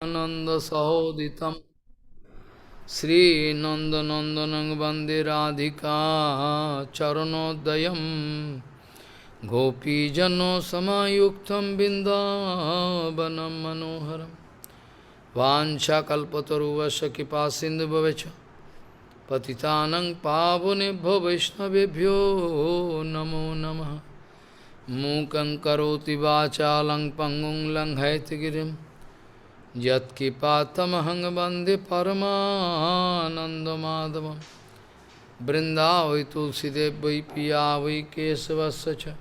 Nanda Sahoditam Sri Nanda Nandanang Vande Radhika Charanodayam Gopijano Samayuktam Bindavanam Manoharam Vancha Kalpataruvasya Kipasindhu Bhavecha Patitanang Pavunebhyo Vaishnavebhyo Namo Namaha Mukhaṁ Karoti Vācālaṁ Pangung Langhayatigirim Yat-kipātamahang bande Paramanandamādhavam Vrindāvai Tulsidevai Piyāvai Kesavasya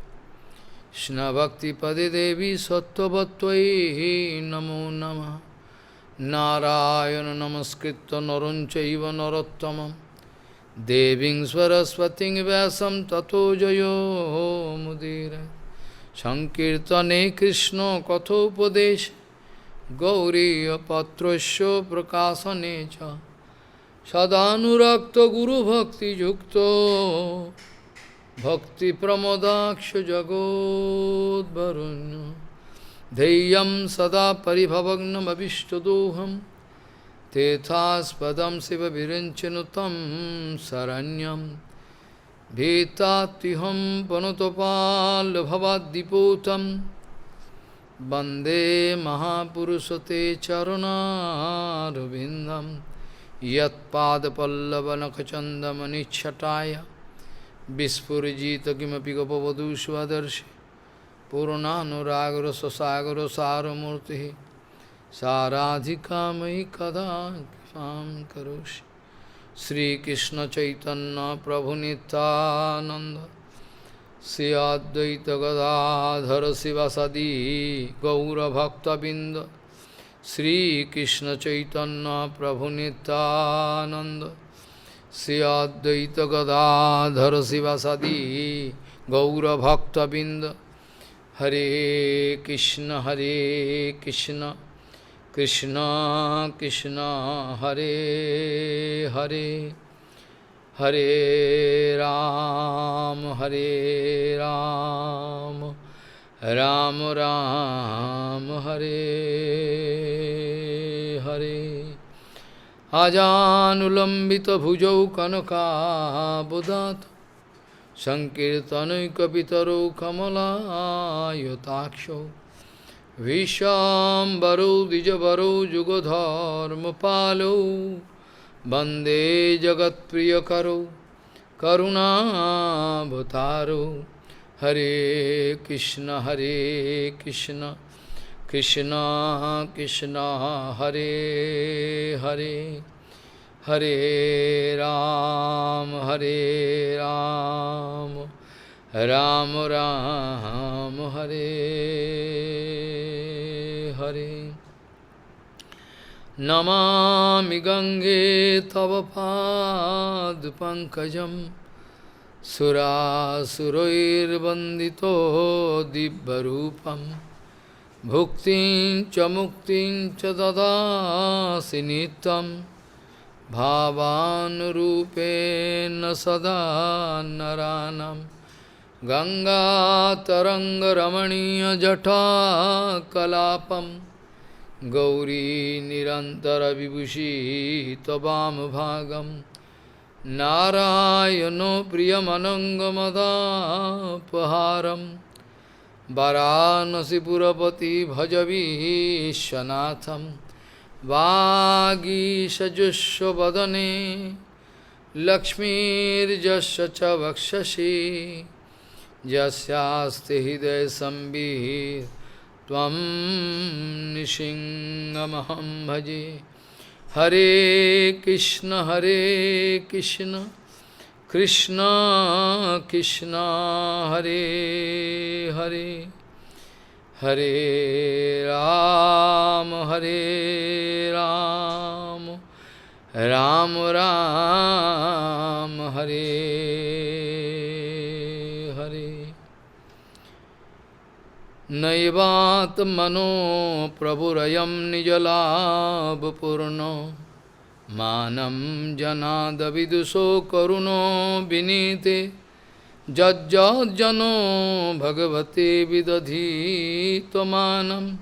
Shna Bhakti Pade Devi Sattvatvai Namo Namaha Narayana Namaskritta Narunchaiva Narottamam Deving Saraswating Vyasam Tato Jayo Mudira Sankirtane Krishna Kathopadesha Gauriya Patrasya Prakasanecha Sadhanurakta Guru Bhakti Yukto Bhakti Pramodaksha Jagod Varunyo Deyam Sada Paribhavagnam Abhishtadoham Tethas Padam Siva Virinchanutam Saranyam Bhetatiham Panutopal Bhavadipotam Bande Mahapurusate Charunarvindam Yat Pada Pallavanakachandamani Chataya Vispurjita Kimapi Gopavadu Swadarshi Purnanuragra Sasagara Saramurti Saradhika Mai Kada Kipam Karoshi Sri Krishna Chaitanya Prabhu Nityananda Sri Advaita Gadadhara Sivasadi Gaura Bhakta Binda Sri Krishna Chaitanya Prabhu Nityananda Sri Advaita Gadadhara Sivasadi Gaura Bhakta Binda Hare Krishna Krishna Krishna Hare Hare Hare Ram, Ram Ram, Hare Hare. Ajanulambita bhujau kanaka bodhata Sankirtanai kapitaro kamala yotaksho Vishambaro dijabaro jugodharma palo Bande Jagat Priyakaro Karuna Bhataro Hare Krishna Krishna Krishna Hare Hare Hare Ram Ram Ram Hare Hare Namami Gange Tava Pad Pankajam Surasuroir Bandito Dibbarupam Bhuktin cha Muktin cha Dada Sinitam Bhavan Rupena Sada Naranam Ganga Taranga Ramaniya Jata Kalapam Gauri Nirantara Vibhushi Tabam Bhagam Narayano Priyamanangamada Paharam Varanasi Purapati Bhajavi Shanatham Vagi Sajusha Vadane Lakshmir Jasya Vaksashi Jasyaste Hidaya Sambhir Tvam Nishingamaham Bhaji Hare Krishna Krishna Krishna Hare Hare Hare Ram Ram Ram Hare Hare Naivat Mano Prabhurayam Nijalabhapurno Manam Janada Viduso Karuno Vinite Jajjajjano Bhagavate Vidadhi Tvamanam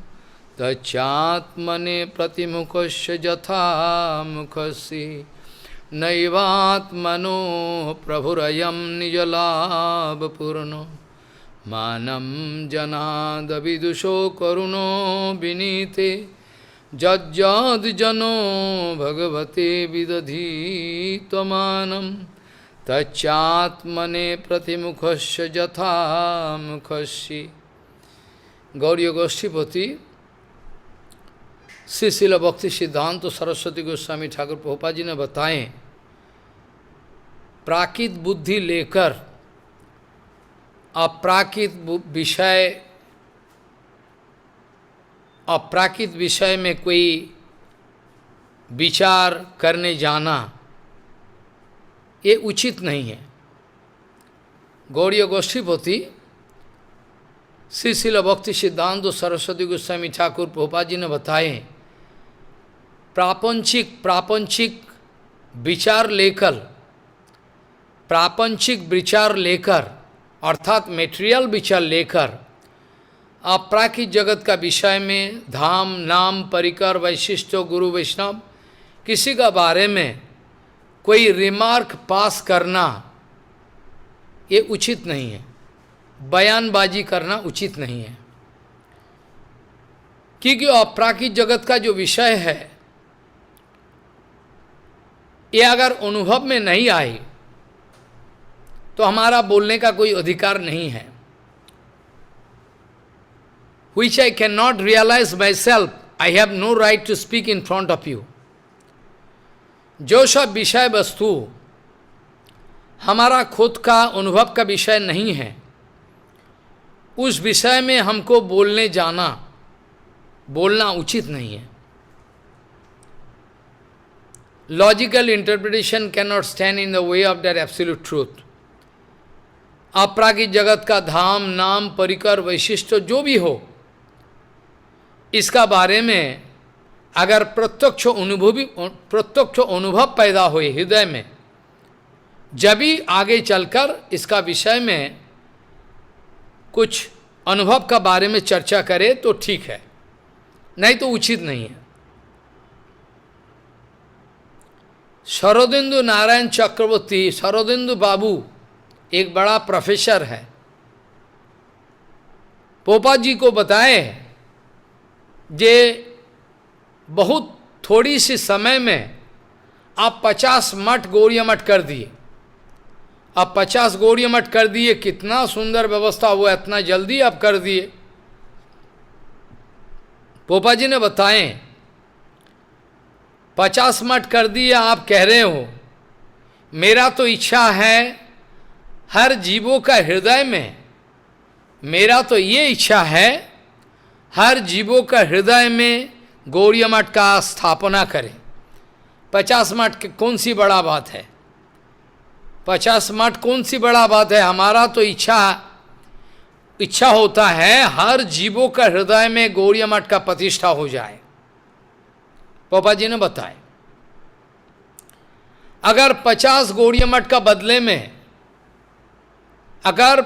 तच्चात्मने प्रतिमुखस्य यथा मुखस्य नैवात्मनो प्रभुरयं निजलाभपूर्णो मानं जनाद विदुषो करुणो विनीते जज्जाद्जनो भगवते विदधीत्वमानं तच्चात्मने प्रतिमुखस्य यथा मुखस्य। गौड़ीय गोष्ठीपति श्री शिल भक्ति सिद्धांत सरस्वती गोस्वामी ठाकुर प्रभुपाद जी ने बताएं, प्राकृत बुद्धि लेकर अप्राकृत विषय में कोई विचार करने जाना ये उचित नहीं है। गौड़ीय गोष्ठीपति श्री शिल भक्ति सिद्धांत सरस्वती गोस्वामी ठाकुर प्रभुपाद जी ने बताए, प्रापंचिक विचार लेकर अर्थात मेटेरियल विचार लेकर अपराकृत जगत का विषय में धाम नाम परिकर वैशिष्ट गुरु वैष्णव किसी का बारे में कोई रिमार्क पास करना ये उचित नहीं है, बयानबाजी करना उचित नहीं है। क्योंकि अपराकृत जगत का जो विषय है ये अगर अनुभव में नहीं आए तो हमारा बोलने का कोई अधिकार नहीं है। Which I cannot realize myself, I have no right to speak in front of you. जो सब विषय वस्तु हमारा खुद का अनुभव का विषय नहीं है, उस विषय में हमको बोलना उचित नहीं है। Logical interpretation cannot stand in the way of that absolute truth. अपराकृत जगत का धाम नाम परिकर वैशिष्ट जो भी हो, इसका बारे में अगर प्रत्यक्ष अनुभव पैदा हुए हृदय में, जब भी आगे चलकर इसका विषय में कुछ अनुभव का बारे में चर्चा करे तो ठीक है, नहीं तो उचित नहीं है। शरदेंदु नारायण चक्रवर्ती, शरदेंदु बाबू एक बड़ा प्रोफेसर है, पोपा जी को बताए जे बहुत थोड़ी सी समय में आप 50 मठ गौड़ीय मठ कर दिए, आप 50 गौड़ीय मठ कर दिए, कितना सुंदर व्यवस्था हुआ, इतना जल्दी आप कर दिए। पोपा जी ने बताए 50 मठ कर दिए, आप कह रहे हो, मेरा तो इच्छा है हर जीवों का हृदय में, मेरा तो ये इच्छा है हर जीवों का हृदय में गौड़ीय मठ का स्थापना करें। 50 मठ कौन सी बड़ा बात है, 50 मठ कौन सी बड़ा बात है। हमारा तो इच्छा होता है हर जीवों का हृदय में गौड़ीय मठ का प्रतिष्ठा हो जाए। पापा जी ने बताए अगर 50 गौड़ीय मठ का बदले में अगर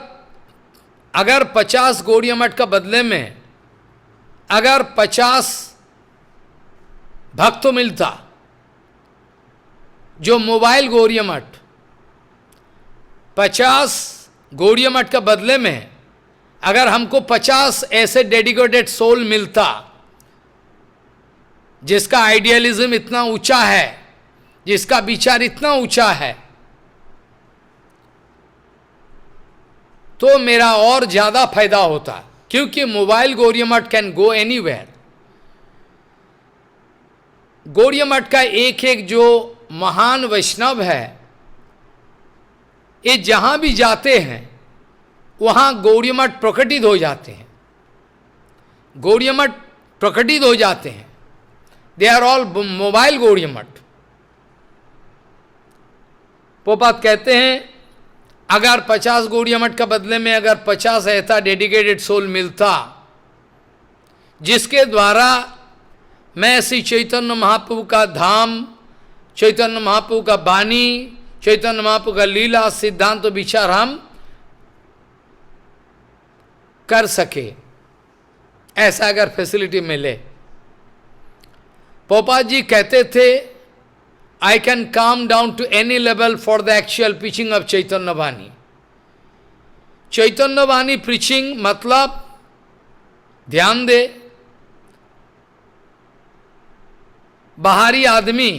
50 गौड़ीय मठ का बदले में अगर 50 भक्त मिलता, जो मोबाइल गौड़ीय मठ 50 गौड़ीय मठ का बदले में अगर हमको 50 ऐसे डेडिकेटेड सोल मिलता जिसका आइडियलिज्म इतना ऊंचा है, जिसका विचार इतना ऊंचा है, तो मेरा और ज्यादा फायदा होता। क्योंकि मोबाइल गौड़ीय मठ कैन गो एनीवेयर। गौड़ीय मठ का एक एक जो महान वैष्णव है, ये जहां भी जाते हैं वहां गौड़ीय मठ प्रकटित हो जाते हैं, गौड़ीय मठ प्रकटित हो जाते हैं। They are all mobile Gaudiya Math. पोपात कहते हैं अगर 50 गौड़ीय मठ का बदले में अगर 50 ऐसा डेडिकेटेड सोल मिलता जिसके द्वारा मैं श्री चैतन्य महाप्रभु का धाम, चैतन्य महाप्रभु का वाणी, चैतन्य महाप्रभु का लीला सिद्धांत विचार हम कर सके, ऐसा अगर फैसिलिटी मिले। पोपा जी कहते थे, I can come down to any level for the actual preaching of Chaitanya Vani. Chaitanya Vani preaching मतलब ध्यान दे, बाहरी आदमी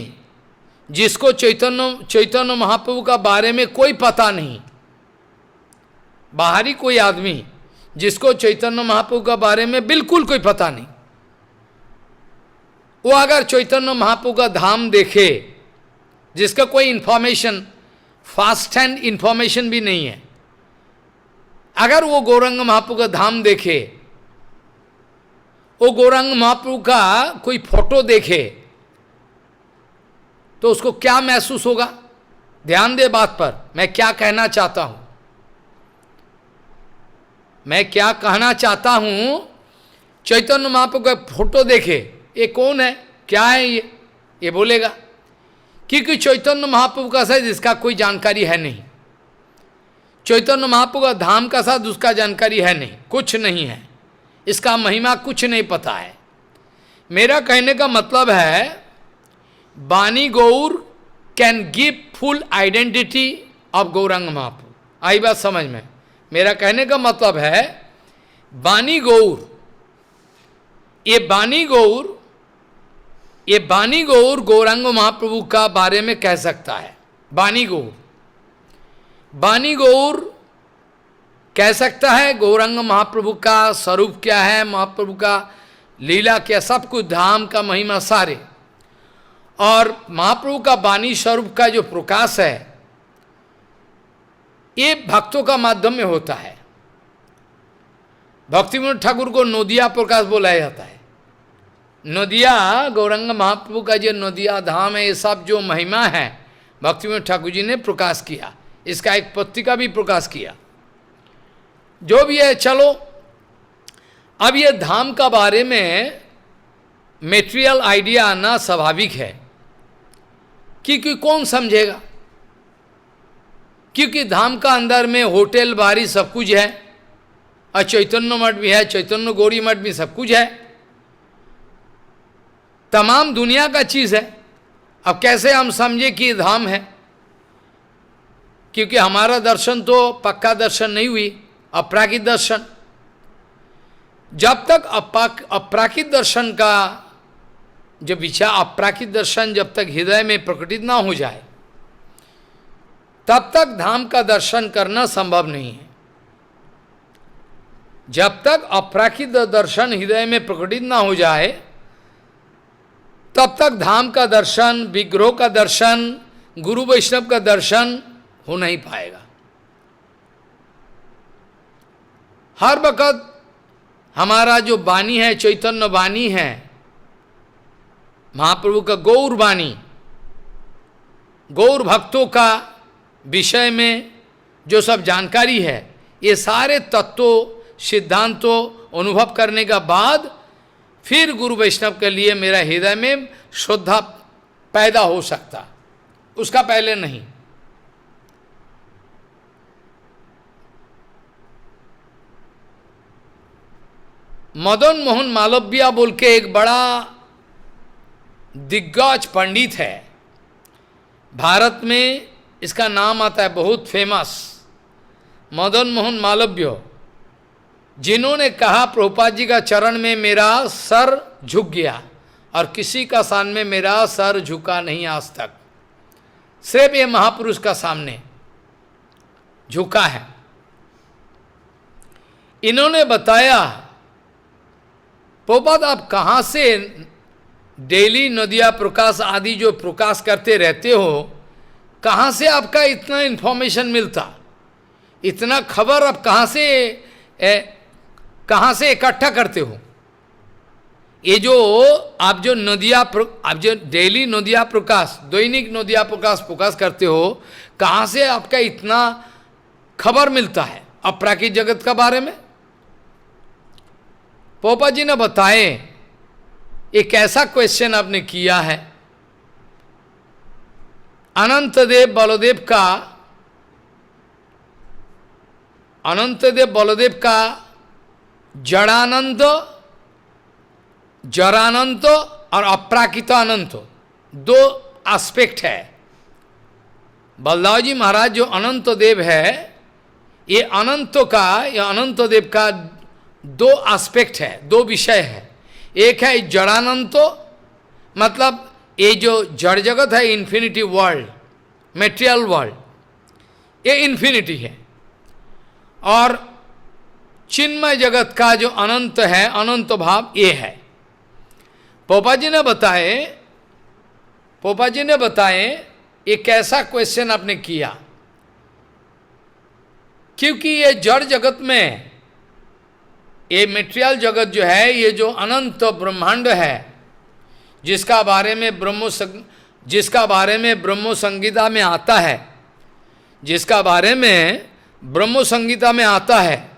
जिसको चैतन्य महाप्रभु का बारे में कोई पता नहीं, बाहरी कोई आदमी जिसको चैतन्य महाप्रभु का बारे में बिल्कुल कोई पता नहीं, वो अगर चैतन्य महाप्रभु का धाम देखे, जिसका कोई इंफॉर्मेशन, फास्ट हैंड इंफॉर्मेशन भी नहीं है, अगर वो गौरांग महाप्रभु का धाम देखे, वो गौरांग महाप्रभु का कोई फोटो देखे, तो उसको क्या महसूस होगा? ध्यान दे बात पर, मैं क्या कहना चाहता हूं, मैं क्या कहना चाहता हूं। चैतन्य महाप्रभु का फोटो देखे, ये कौन है, क्या है ये बोलेगा, क्योंकि चैतन्य महाप्रभु का साथ इसका कोई जानकारी है नहीं, चैतन्य महाप्रभु का धाम का साथ उसका जानकारी है नहीं, कुछ नहीं है, इसका महिमा कुछ नहीं पता है। मेरा कहने का मतलब है, बानी Gaur can give full identity of Gauranga Mahaprabhu. आई बात समझ में? मेरा कहने का मतलब है, बानी गौर, ये बानी गौर गौरांग महाप्रभु का बारे में कह सकता है। बानी गौर कह सकता है गौरांग महाप्रभु का स्वरूप क्या है, महाप्रभु का लीला क्या, सब कुछ, धाम का महिमा सारे, और महाप्रभु का बानी स्वरूप का जो प्रकाश है, ये भक्तों का माध्यम में होता है। भक्तिविनोद ठाकुर को नोदिया प्रकाश बोला जाता है। नदिया, गौरांग महाप्रभु का जो नदिया धाम है, ये सब जो महिमा है, भक्तिविनोद ठाकुर जी ने प्रकाश किया, इसका एक पत्रिका भी प्रकाश किया। जो भी है, चलो अब ये धाम का बारे में मेटेरियल आइडिया आना स्वाभाविक है, क्योंकि कौन समझेगा, क्योंकि धाम का अंदर में होटल बारी सब कुछ है, और चैतन्य मठ भी है, चैतन्य गौरी मठ भी सब कुछ है, तमाम दुनिया का चीज है। अब कैसे हम समझे कि ये धाम है, क्योंकि हमारा दर्शन तो पक्का दर्शन नहीं हुई, अपराकित दर्शन। जब तक अपराकित दर्शन का जो विचार, अपराकित दर्शन जब तक हृदय में प्रकटित ना हो जाए, तब तक धाम का दर्शन करना संभव नहीं है। जब तक अपराकित दर्शन हृदय में प्रकटित ना हो जाए, तब तक धाम का दर्शन, विग्रह का दर्शन, गुरु वैष्णव का दर्शन हो नहीं पाएगा। हर वक्त हमारा जो वाणी है, चैतन्य वाणी है, महाप्रभु का गौर वाणी, गौर भक्तों का विषय में जो सब जानकारी है, ये सारे तत्वों, सिद्धांतों अनुभव करने का बाद फिर गुरु वैष्णव के लिए मेरा हृदय में श्रद्धा पैदा हो सकता, उसका पहले नहीं। मदन मोहन मालव्य बोल के एक बड़ा दिग्गज पंडित है, भारत में इसका नाम आता है, बहुत फेमस, मदन मोहन मालव्य, जिन्होंने कहा प्रभुपाद जी का चरण में मेरा सर झुक गया और किसी का सामने मेरा सर झुका नहीं आज तक, सिर्फ ये महापुरुष का सामने झुका है। इन्होंने बताया, प्रभुपाद आप कहाँ से डेली नदिया प्रकाश आदि जो प्रकाश करते रहते हो, कहाँ से आपका इतना इन्फॉर्मेशन मिलता, इतना खबर आप कहाँ से इकट्ठा करते हो? ये जो आप जो डेली नदिया प्रकाश, दैनिक नदिया प्रकाश करते हो, कहाँ से आपका इतना खबर मिलता है अपराकित जगत का बारे में? पोपा जी ने बताए, एक ऐसा क्वेश्चन आपने किया है, अनंतदेव बलदेव का जड़ानंद जरानंत और अप्राकृत अनंत, दो एस्पेक्ट है। बलदाव जी महाराज जो अनंत देव है, ये अनंत देव का दो एस्पेक्ट है, दो विषय है। एक है जड़ानंत, मतलब ये जो जड़ जगत है, इन्फिनिटी वर्ल्ड, मेटेरियल वर्ल्ड, ये इन्फिनिटी है। और चिन्मय जगत का जो अनंत है, अनंत भाव, ये है। पोपा जी ने बताए ये कैसा क्वेश्चन आपने किया, क्योंकि ये जड़ जगत में, ये मेटेरियल जगत जो है, ये जो अनंत ब्रह्मांड है, जिसका बारे में ब्रह्म संगीता में आता है, जिसका बारे में ब्रह्म संगीता में आता है,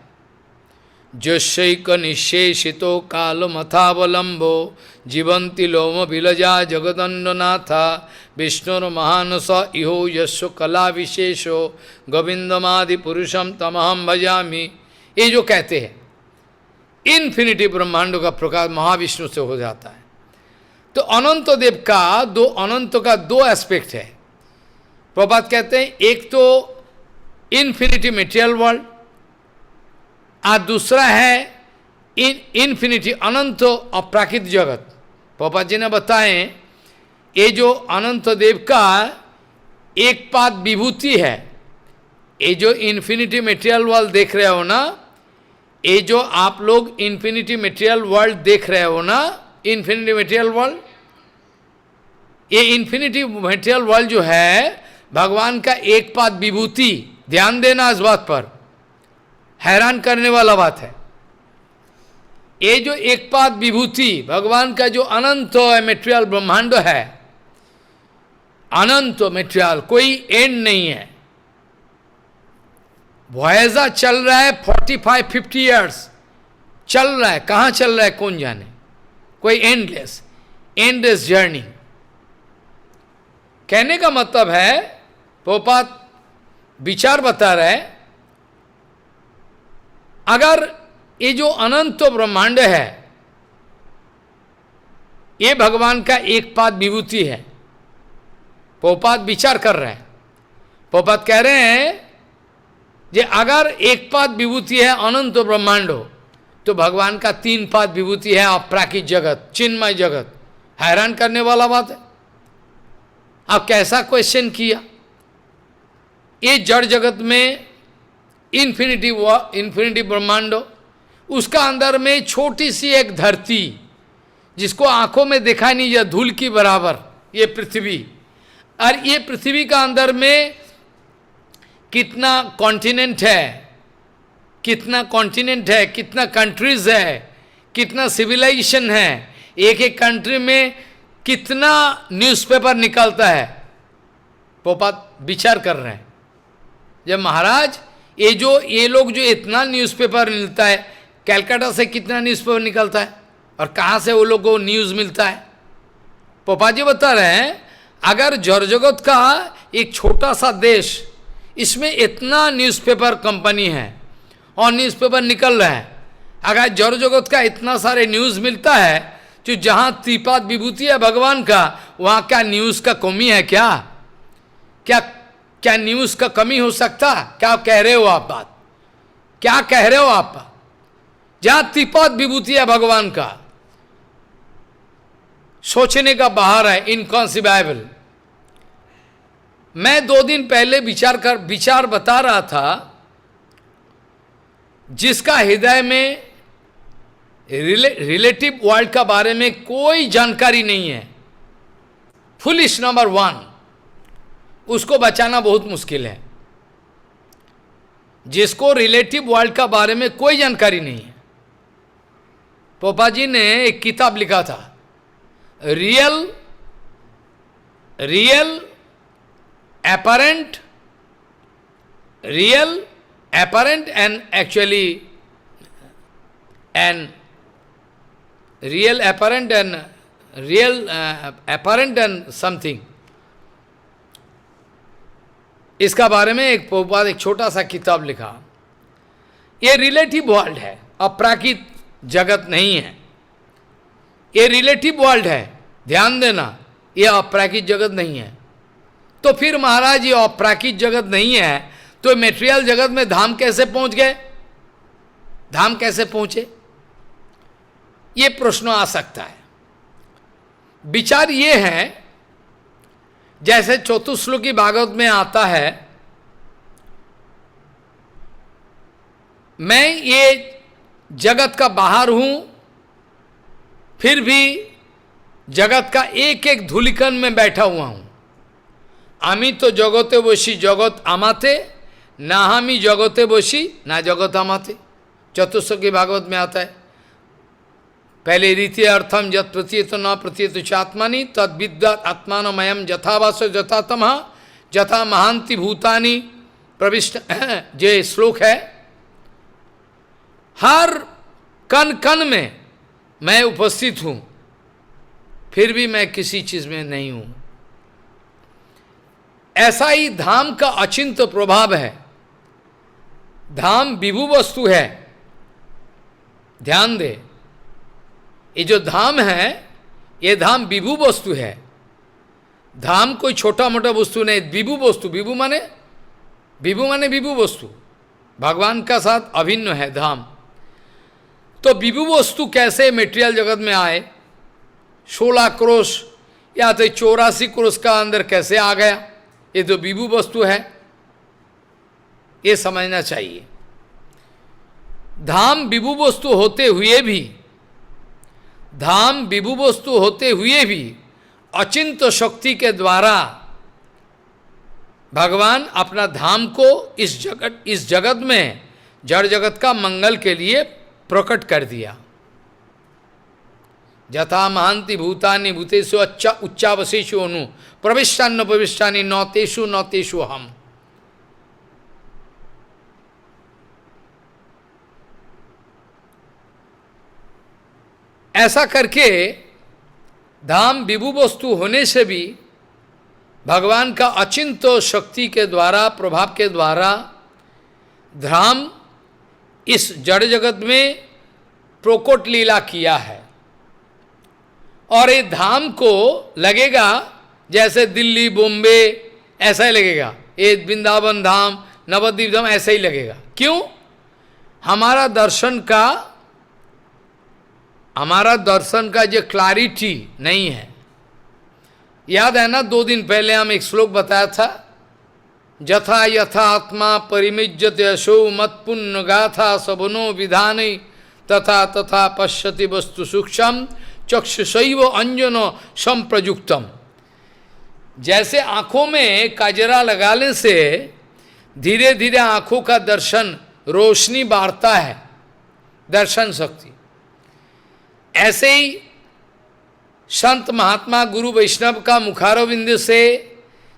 जशैक निशेषितो कालमथावलंबो जीवंति लोम बिलजा जगदंडनाथा विष्णुर महानस इहो यशो कला विशेषो गोविंदमादि पुरुषम तमहम भजामि। ये जो कहते हैं इन्फिनिटी ब्रह्मांडों का प्रकाश महाविष्णु से हो जाता है। तो अनंत देव का अनंत का दो एस्पेक्ट है। प्रभात कहते हैं एक तो इन्फिनिटी मेटेरियल वर्ल्ड, और दूसरा है इन्फिनिटी अनंत अपराकृत जगत। पापा जी ने बताए ये जो अनंत देव का एक पाद विभूति है, ये जो इन्फिनिटी मेटेरियल वर्ल्ड देख रहे हो ना, ये जो आप लोग इन्फिनिटी मेटेरियल वर्ल्ड देख रहे हो ना, इन्फिनिटी मेटेरियल वर्ल्ड, ये इन्फिनिटी मेटेरियल वर्ल्ड जो है भगवान का एक पाद विभूति। ध्यान देना इस बात पर, हैरान करने वाला बात है। ये जो एक पाद विभूति भगवान का जो अनंत मेटेरियल ब्रह्मांड है, अनंत मेटेरियल, कोई एंड नहीं है। वॉयेजर चल रहा है 45-50 ईयर्स चल रहा है, कहाँ चल रहा है कौन जाने, कोई एंडलेस जर्नी। कहने का मतलब है, पोपात विचार बता रहे, अगर ये जो अनंत ब्रह्मांड है ये भगवान का एक पाद विभूति है। पोपात विचार कर रहे हैं, पोपात कह रहे हैं जे अगर एक पाद विभूति है अनंत ब्रह्मांड, तो भगवान का तीन पाद विभूति है अपराकृत जगत, चिन्मय जगत। हैरान करने वाला बात है। आप कैसा क्वेश्चन किया? ये जड़ जगत में इन्फिनिटी ब्रह्मांडो, उसका अंदर में छोटी सी एक धरती जिसको आंखों में देखा नहीं जा, धूल की बराबर ये पृथ्वी, और ये पृथ्वी का अंदर में कितना कॉन्टिनेंट है, कितना कंट्रीज है, कितना सिविलाइजेशन है, एक एक कंट्री में कितना न्यूज़पेपर निकलता है। पोपात विचार कर रहे हैं, जब महाराज ये लोग जो इतना न्यूज़पेपर मिलता है, कलकत्ता से कितना न्यूज़पेपर निकलता है और कहाँ से वो लोग को न्यूज़ मिलता है। पोपा जी बता रहे हैं, अगर जड़ जगत का एक छोटा सा देश, इसमें इतना न्यूज़पेपर कंपनी है और न्यूज़पेपर निकल रहा है, अगर जड़ जगत का इतना सारे न्यूज़ मिलता है, तो जहाँ त्रिपाद विभूति है भगवान का, वहाँ क्या न्यूज़ का कमी है? क्या न्यूज़ का कमी हो सकता? क्या कह रहे हो आप बात? क्या कह रहे हो आप? जहाँ त्रिपाद विभूति है भगवान का, सोचने का बाहर है, इनकॉन्सिबल। मैं 2 दिन पहले विचार बता रहा था, जिसका हृदय में रिलेटिव वर्ल्ड का बारे में कोई जानकारी नहीं है, फुलिश नंबर 1, उसको बचाना बहुत मुश्किल है। जिसको रिलेटिव वर्ल्ड का बारे में कोई जानकारी नहीं है, पोपा जी ने एक किताब लिखा था, real apparent and actually and real apparent and something, इसका बारे में एक छोटा सा किताब लिखा। ये रिलेटिव वर्ल्ड है, अपराकृत जगत नहीं है। ये रिलेटिव वर्ल्ड है, ध्यान देना, ये अपराकित जगत नहीं है। तो फिर महाराज ये अपराकित जगत नहीं है तो मेटेरियल जगत में धाम कैसे पहुंच गए, धाम कैसे पहुंचे, ये प्रश्न आ सकता है। विचार ये है, जैसे चतुश्लोकी भागवत में आता है, मैं ये जगत का बाहर हूं, फिर भी जगत का एक एक धूलिकण में बैठा हुआ हूं। आमी तो जगते बसी जगत आमाते, ना हामी जगते बसी ना जगत आमाते, चतुश्लोकी भागवत में आता है। पहले रीति अर्थम जत प्रतीत न प्रतीत चात्मानी तद विद्यात आत्मानमयम जथावास जथातम जथा महांति भूतानी प्रविष्ट, जो श्लोक है, हर कण कण में मैं उपस्थित हूं, फिर भी मैं किसी चीज में नहीं हूं। ऐसा ही धाम का अचिंत्य प्रभाव है। धाम विभु वस्तु है, ध्यान दे, ये जो धाम है ये धाम विभु वस्तु है। धाम कोई छोटा मोटा वस्तु नहीं, विभु वस्तु, विभु माने विभु वस्तु, भगवान का साथ अभिन्न है धाम। तो विभु वस्तु कैसे मेटेरियल जगत में आए, 16 क्रोश या तो 84 क्रोश का अंदर कैसे आ गया, ये तो विभु वस्तु है, ये समझना चाहिए। धाम विभु वस्तु होते हुए भी, धाम विभु वस्तु होते हुए भी अचिंत्य शक्ति के द्वारा भगवान अपना धाम को इस जगत में, जड़ जगत का मंगल के लिए प्रकट कर दिया। जथा महांति भूतानि भूतेषु उच्चावशेषु अनु प्रविष्टान्न प्रविष्टानि नौतेषु नौतेषु हम। ऐसा करके धाम विभु वस्तु होने से भी भगवान का अचिंत्य शक्ति के द्वारा, प्रभाव के द्वारा धाम इस जड़ जगत में प्रकट लीला किया है। और ये धाम को लगेगा जैसे दिल्ली बॉम्बे ऐसा ही लगेगा, ये वृंदावन धाम नवद्वीप धाम ऐसा ही लगेगा। क्यों? हमारा दर्शन का जो क्लैरिटी नहीं है। याद है ना, 2 दिन पहले हम एक श्लोक बताया था, जथा यथा आत्मा परिमिज्यते यशो मत पुण्य गाथा सबनो विधाने तथा तथा पश्यति वस्तु सूक्ष्म चक्षुषैव अंजनो संप्रयुक्तम। जैसे आंखों में काजरा लगाने से धीरे धीरे आंखों का दर्शन रोशनी बढ़ता है, दर्शन शक्ति, ऐसे ही संत महात्मा गुरु वैष्णव का मुखारविंद से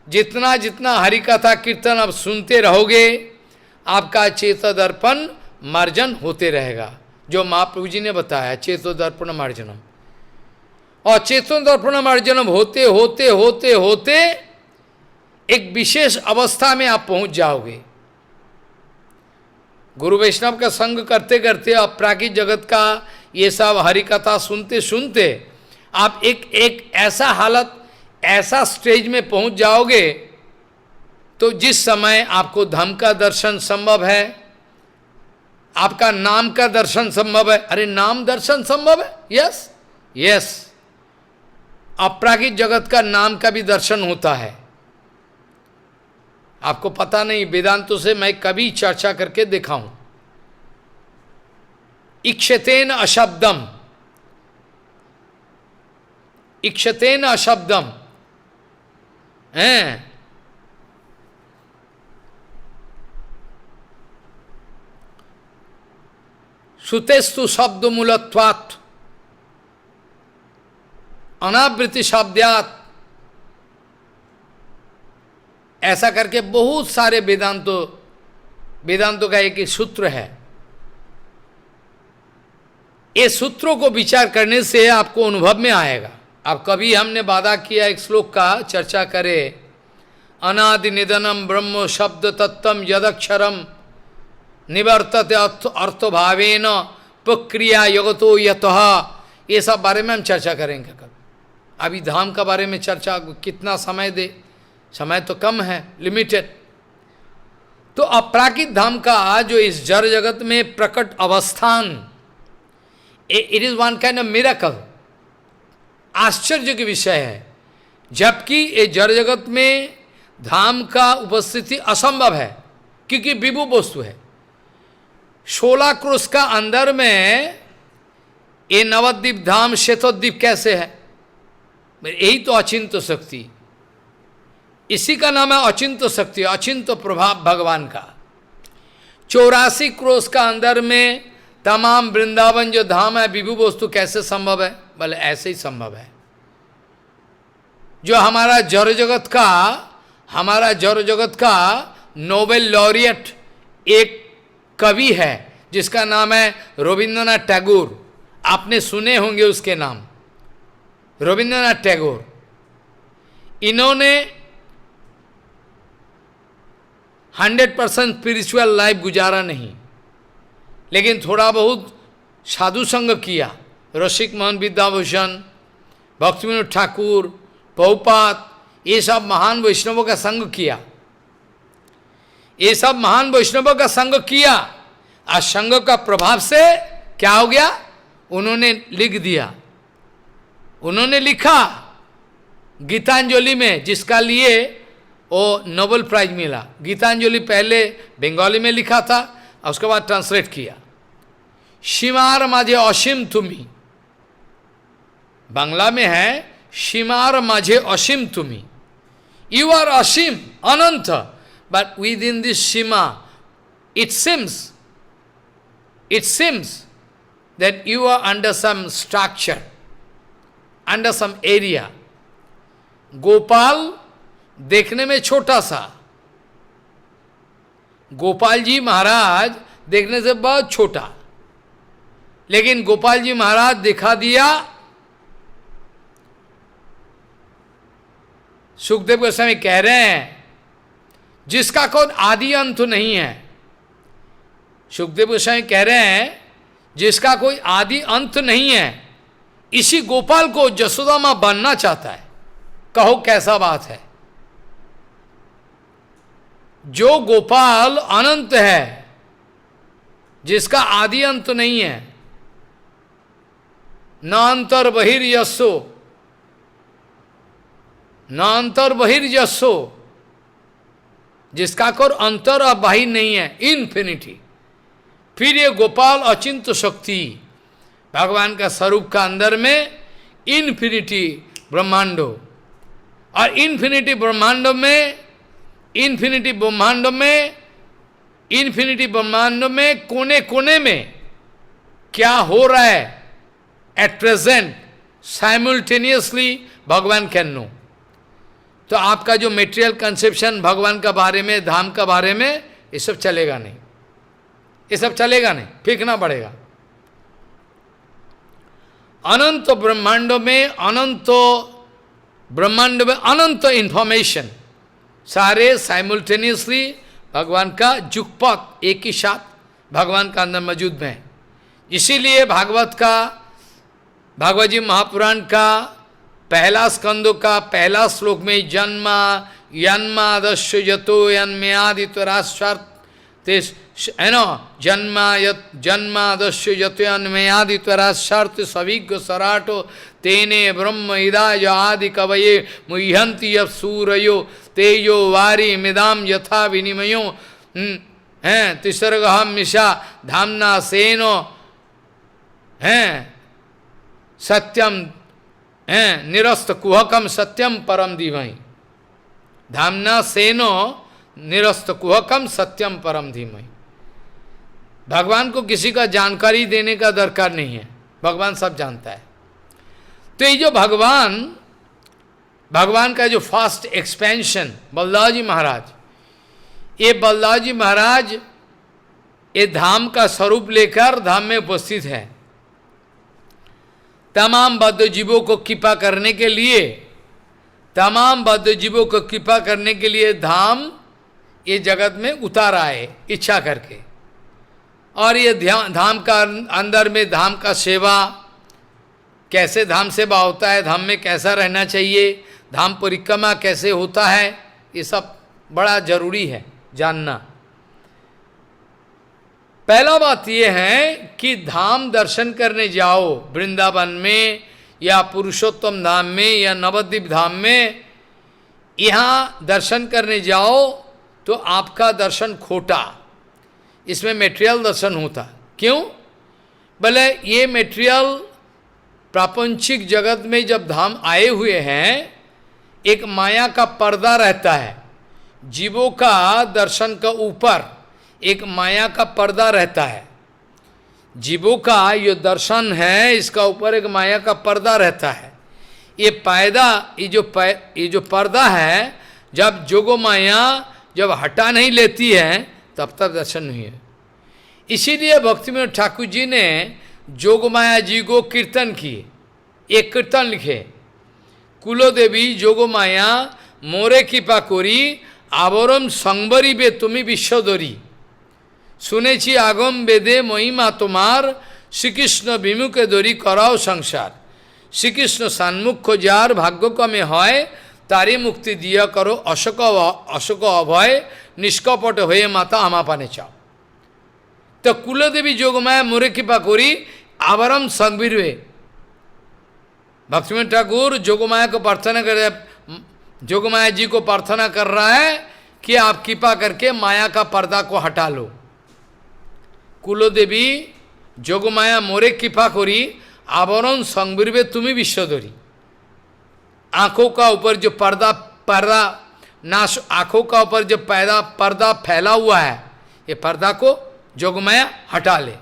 जितना जितना हरि कथा कीर्तन आप सुनते रहोगे, आपका चेतो दर्पण मार्जन होते रहेगा। जो महाप्रभु जी ने बताया, चेतो दर्पण मार्जनम, और चेतन दर्पण मार्जनम होते होते होते होते एक विशेष अवस्था में आप पहुंच जाओगे। गुरु वैष्णव का संग करते करते, अपराकित जगत का ये सब हरि कथा सुनते सुनते आप एक ऐसा हालत, ऐसा स्टेज में पहुंच जाओगे, तो जिस समय आपको धम्म का दर्शन संभव है, आपका नाम का दर्शन संभव है। अरे नाम दर्शन संभव है, यस यस, अपराकित जगत का नाम का भी दर्शन होता है। आपको पता नहीं, वेदांतों से मैं कभी चर्चा करके देखा हूं। इक्षतेन अशब्दम, इक्षतेन अशब्दम है, श्रुतेस्तु शब्द मूलत्वात् अनावृत्ति शब्दात, ऐसा करके बहुत सारे वेदांतों का एक सूत्र है। ये सूत्रों को विचार करने से आपको अनुभव में आएगा। अब कभी हमने वादा किया एक श्लोक का चर्चा करें, अनादि निधनम ब्रह्म शब्द तत्तम यदक्षरम निवर्तते अर्थभावेन प्रक्रिया यगतो यतः ये सब बारे में हम चर्चा करेंगे कल। अभी धाम का बारे में चर्चा कितना समय दे, समय तो कम है, लिमिटेड। तो अपराकित धाम का जो इस जड़ जगत में प्रकट अवस्थान, it is one kind of miracle, आश्चर्य के विषय है। जबकि ये जड़ जगत में धाम का उपस्थिति असंभव है, क्योंकि विभु वस्तु है। 16 क्रोश का अंदर में ये नवद्वीप धाम श्वेतोद्वीप कैसे है? यही तो अचिंत शक्ति, इसी का नाम है अचिंत शक्ति, अचिंत प्रभाव भगवान का। 84 क्रोश का अंदर में तमाम वृंदावन जो धाम है विभु वस्तु कैसे संभव है? बोले ऐसे ही संभव है। जो हमारा जड़ जगत का नोबेल लॉरिएट एक कवि है जिसका नाम है रविंद्रनाथ टैगोर, आपने सुने होंगे उसके नाम, रविंद्रनाथ टैगोर। इन्होंने 100% स्पिरिचुअल लाइफ गुजारा नहीं, लेकिन थोड़ा बहुत साधु संग किया। रसिक मोहन विद्याभूषण, भक्तिविनोद ठाकुर, प्रभुपाद, ये सब महान वैष्णवों का संग किया, ये सब महान वैष्णवों का संग किया। और संग का प्रभाव से क्या हो गया? उन्होंने लिख दिया, उन्होंने लिखा गीतांजलि में, जिसका लिए वो नोबेल प्राइज मिला। गीतांजलि पहले बंगाली में लिखा था और उसके बाद ट्रांसलेट किया। सीमार माझे असीम तुमी, बांग्ला में है सीमार माझे असीम तुमी, यू आर असीम अनंत, बट विद इन दिस सीमा it seems that you are under some structure, under some area. Gopal देखने में छोटा सा, गोपाल जी महाराज देखने से बहुत छोटा, लेकिन गोपाल जी महाराज दिखा दिया। सुखदेव गोस्वामी कह रहे हैं जिसका कोई आदि अंत नहीं है। सुखदेव गोस्वामी कह रहे हैं जिसका कोई आदि अंत नहीं है, इसी गोपाल को जसोदा मां बनना चाहता है। कहो कैसा बात है? जो गोपाल अनंत है, जिसका आदि अंत नहीं है, न अंतर बहिर्यस्सो, न अंतर बहिर्यस्सो, जिसका कोई अंतर और बाहिर नहीं है, इन्फिनिटी। फिर ये गोपाल अचिंत शक्ति, भगवान का स्वरूप का अंदर में इन्फिनिटी ब्रह्मांडो, और इन्फिनिटी ब्रह्मांडों में कोने कोने में क्या हो रहा है एट प्रेजेंट, साइमल्टेनियसली भगवान कैन नो। तो आपका जो मेटेरियल कंसेप्शन भगवान का बारे में, धाम का बारे में, ये सब चलेगा नहीं, ये सब चलेगा नहीं, फेंकना पड़ेगा। अनंत ब्रह्मांडों में अनंत इंफॉर्मेशन, सारे साइमल्टेनियसली भगवान का जुगपथ एक ही साथ भगवान का अंदर मौजूद में है। इसीलिए भागवत जी महापुराण का पहला स्कंदों का पहला श्लोक में जन्मादस्य यतो यन्मयादित्वराश्वार्थ है ना, जन्मादस्य यतो यन्मयादित्वराश्वार्थ सविज्ञ सराटो तेने ब्रह्म इदाय आदि कवये मुह्यंति यः सूरयो तेजो वारी मिदाम यथा विनिमयो हैं तिसर्गहम मिषा धामना सेनो हैं सत्यम हैं निरस्त कुहकम सत्यम परम धीमहि। धामना सेनो निरस्त कुहकम सत्यम परम धीमहि। भगवान को किसी का जानकारी देने का दरकार नहीं है, भगवान सब जानता है। तो ये जो भगवान का जो फास्ट एक्सपेंशन बलदाव जी महाराज, ये बलदाव जी महाराज ये धाम का स्वरूप लेकर धाम में उपस्थित है। तमाम बद्ध जीवों को कृपा करने के लिए, तमाम बद्ध जीवों को कृपा करने के लिए धाम ये जगत में उतारा है इच्छा करके। और ये धाम का अंदर में धाम का सेवा, कैसे धाम सेवा होता है, धाम में कैसा रहना चाहिए, धाम परिक्रमा कैसे होता है, ये सब बड़ा जरूरी है जानना। पहला बात ये है कि धाम दर्शन करने जाओ, वृंदावन में या पुरुषोत्तम धाम में या नवद्वीप धाम में, यहाँ दर्शन करने जाओ तो आपका दर्शन खोटा, इसमें मेटेरियल दर्शन होता। क्यों? भले ये मेटेरियल प्रापंचिक जगत में जब धाम आए हुए हैं, एक माया का पर्दा रहता है, जीवों का दर्शन का ऊपर एक माया का पर्दा रहता है। जीवों का ये दर्शन है, इसका ऊपर एक माया का पर्दा रहता है। ये जो पर्दा है, जब जोगो माया जब हटा नहीं लेती है तब तक दर्शन नहीं है। इसीलिए भक्तिविनोद ठाकुर जी ने जोग माया जी को कीर्तन किए, एक कीर्तन लिखे, कुलो देवी जोगो माया मोरे कृपा करी आवरम संबरी बे तुमी विश्वदरी, सुनेছি আগম বেদে মহিমা তোমার, শ্রীকৃষ্ণ বিমুখে দরি করাও সংসার, শ্রীকৃষ্ণ সন্মুখ যার ভাগ্যক্রমে হয়, তারই মুক্তি দিয়া করো অশোক অভয়, নিষ্কপট হয়ে মাতা আমাপানে চাও। तो कुलदेवी जोगमाया मोरे कृपा करी आवरम संबीरवे, भक्तिविनोद ठाकुर जोगमाया को प्रार्थना कर, जोगमाया जी को प्रार्थना कर रहा है कि आप कृपा करके माया का पर्दा को हटा लो। कुलदेवी जोगमाया मोरे कृपा करी आवरण संबीरवे तुम्हें विश्वदरी, आंखों का ऊपर जो पर्दा नाश, आंखों का ऊपर जो पर्दा फैला हुआ है, ये पर्दा को जोगमाया हटा ले।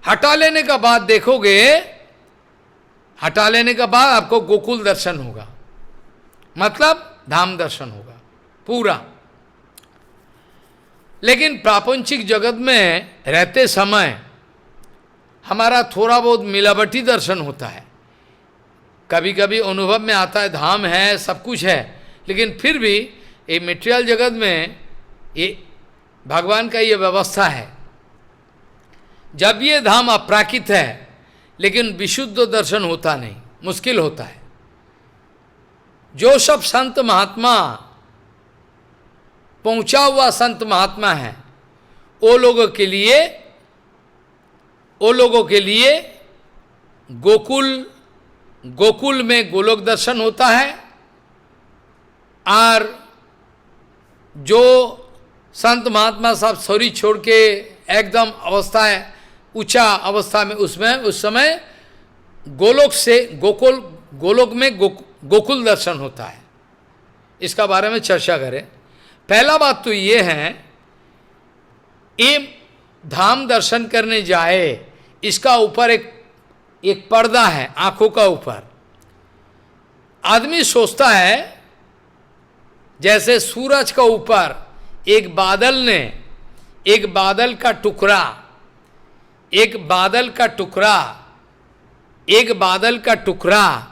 हटा लेने का बाद देखोगे, हटा लेने के बाद आपको गोकुल दर्शन होगा, मतलब धाम दर्शन होगा पूरा। लेकिन प्रापंचिक जगत में रहते समय हमारा थोड़ा बहुत मिलावटी दर्शन होता है, कभी कभी अनुभव में आता है धाम है, सब कुछ है, लेकिन फिर भी ये मेटेरियल जगत में ये भगवान का ये व्यवस्था है। जब ये धाम अपराकित है, लेकिन विशुद्ध दर्शन होता नहीं, मुश्किल होता है। जो सब संत महात्मा, पहुंचा हुआ संत महात्मा है, वो लोगों के लिए गोकुल में गोलोक दर्शन होता है, और जो संत महात्मा सब शरीर छोड़ के एकदम अवस्था है, ऊंचा अवस्था में, उसमें उस समय गोलोक में गोकुल दर्शन होता है। इसका बारे में चर्चा करें। पहला बात तो ये है, ये धाम दर्शन करने जाए, इसका ऊपर एक पर्दा है, आंखों का ऊपर। आदमी सोचता है जैसे सूरज का ऊपर एक बादल का टुकड़ा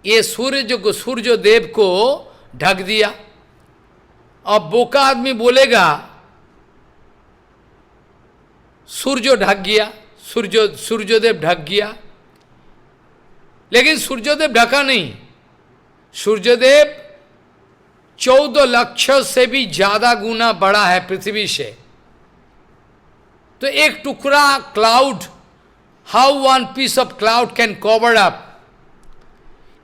ये सूर्य देव को ढक दिया। अब बोका आदमी बोलेगा सूर्य ढक गया, सूर्यदेव ढक गया, लेकिन सूर्यदेव ढका नहीं। सूर्यदेव 14 लाख से भी ज्यादा गुना बड़ा है पृथ्वी से। तो एक टुकड़ा cloud, how one piece of cloud can cover up,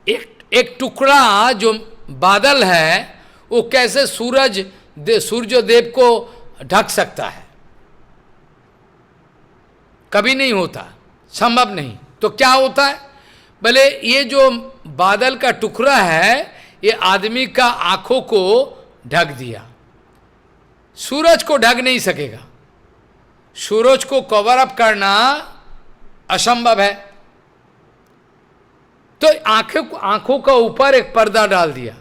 एक टुकड़ा जो बादल है वो कैसे सूर्य देव को ढक सकता है? कभी नहीं होता, संभव नहीं। तो क्या होता है? भले ये जो बादल का टुकड़ा है, ये आदमी का आंखों को ढक दिया, सूरज को ढक नहीं सकेगा। सूरज को कवर अप करना असंभव है। तो आंखों का ऊपर एक पर्दा डाल दिया,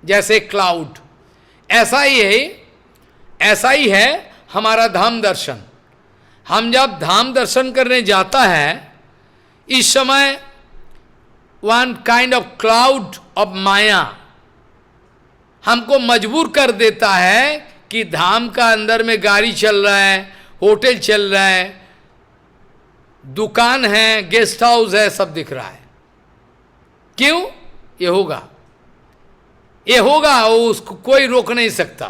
जैसे क्लाउड। ऐसा ही है हमारा धाम दर्शन। हम जब धाम दर्शन करने जाता है, इस समय one kind of cloud of maya हमको मजबूर कर देता है कि धाम का अंदर में गाड़ी चल रहा है, होटल चल रहा है, दुकान है, गेस्ट हाउस है, सब दिख रहा है। क्यों? ये होगा, ये होगा, वो उसको कोई रोक नहीं सकता,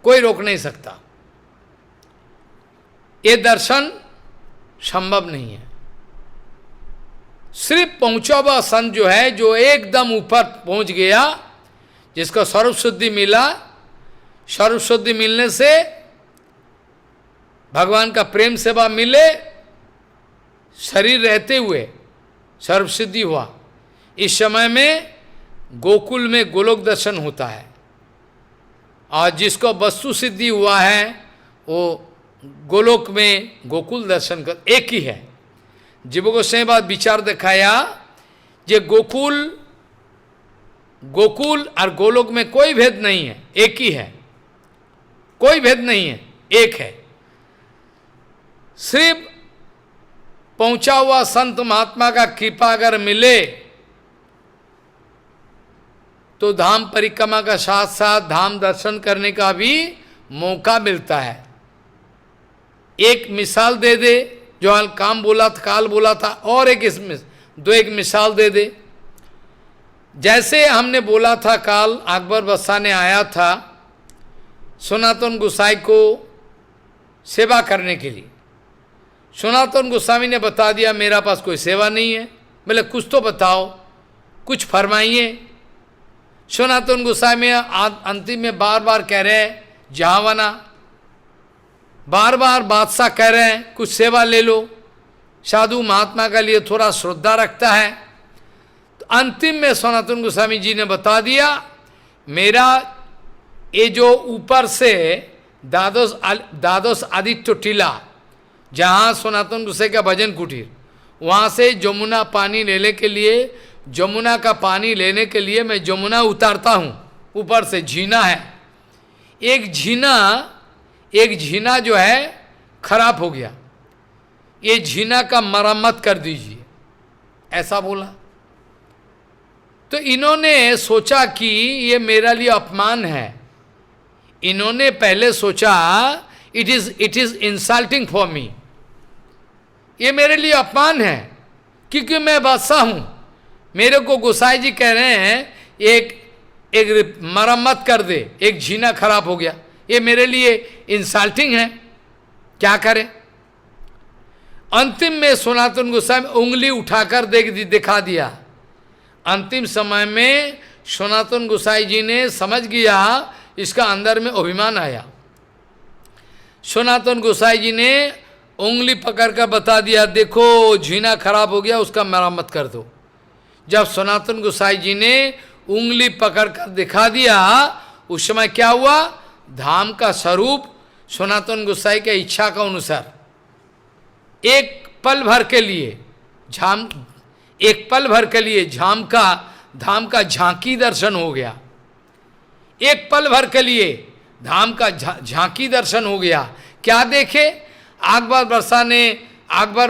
कोई रोक नहीं सकता। ये दर्शन संभव नहीं है। सिर्फ पहुंचा हुआ संत जो है, जो एकदम ऊपर पहुंच गया, जिसको सर्व शुद्धि मिला, सर्व शुद्धि मिलने से भगवान का प्रेम सेवा मिले, शरीर रहते हुए सर्व सिद्धि हुआ। इस समय में गोकुल में गोलोक दर्शन होता है, और जिसको वस्तु सिद्धि हुआ है वो गोलोक में गोकुल दर्शन कर एक ही है। जीव गोस्वामी बात विचार दिखाया, जे गोकुल गोकुल और गोलोक में कोई भेद नहीं है, एक ही है, कोई भेद नहीं है, एक है। सिर्फ पहुंचा हुआ संत महात्मा का कृपा अगर मिले तो धाम परिक्रमा का साथ साथ धाम दर्शन करने का भी मौका मिलता है। एक मिसाल दे दे, जो काम बोला था, काल बोला था, और एक इसमें एक मिसाल दे दे। जैसे हमने बोला था काल, अकबर बदशाह ने आया था सनातन गोसाई को सेवा करने के लिए। सनातन गोस्वामी ने बता दिया मेरा पास कोई सेवा नहीं है। बोले कुछ तो बताओ, कुछ फरमाइए। सनातन गोस्वामी अंतिम में बार बार कह रहे हैं जहावना, बार बार बादशाह कह रहे हैं कुछ सेवा ले लो, साधु महात्मा के लिए थोड़ा श्रद्धा रखता है। तो अंतिम में सनातन गोस्वामी जी ने बता दिया, मेरा ये जो ऊपर से द्वादश आदित्य टीला, जहाँ सनातन गोसाई का भजन कुटीर, वहाँ से जमुना पानी लेने के लिए, जमुना का पानी लेने के लिए मैं जमुना उतारता हूँ, ऊपर से झीना है, एक झीना जो है खराब हो गया, ये झीना का मरम्मत कर दीजिए, ऐसा बोला। तो इन्होंने सोचा कि ये मेरा लिए अपमान है। इन्होंने पहले सोचा it is insulting for me, ये मेरे लिए अपमान है, क्योंकि मैं बादशाह हूं। मेरे को गोसाई जी कह रहे हैं एक मरम्मत कर दे, एक झीना खराब हो गया, ये मेरे लिए इंसल्टिंग है, क्या करें। अंतिम में सनातन गोस्वामी उंगली उठाकर दिखा दिया। अंतिम समय में सनातन गोसाई जी ने समझ गया, इसका अंदर में अभिमान आया। सनातन गोसाई जी ने उंगली पकड़कर बता दिया, देखो झीना खराब हो गया, उसका मरम्मत कर दो। जब सनातन गोसाई जी ने उंगली पकड़कर दिखा दिया, उस समय क्या हुआ, धाम का स्वरूप सनातन गोसाई के इच्छा का अनुसार एक पल भर के लिए धाम का झांकी दर्शन हो गया। एक पल भर के लिए धाम का झांकी दर्शन हो गया। क्या देखे, अकबर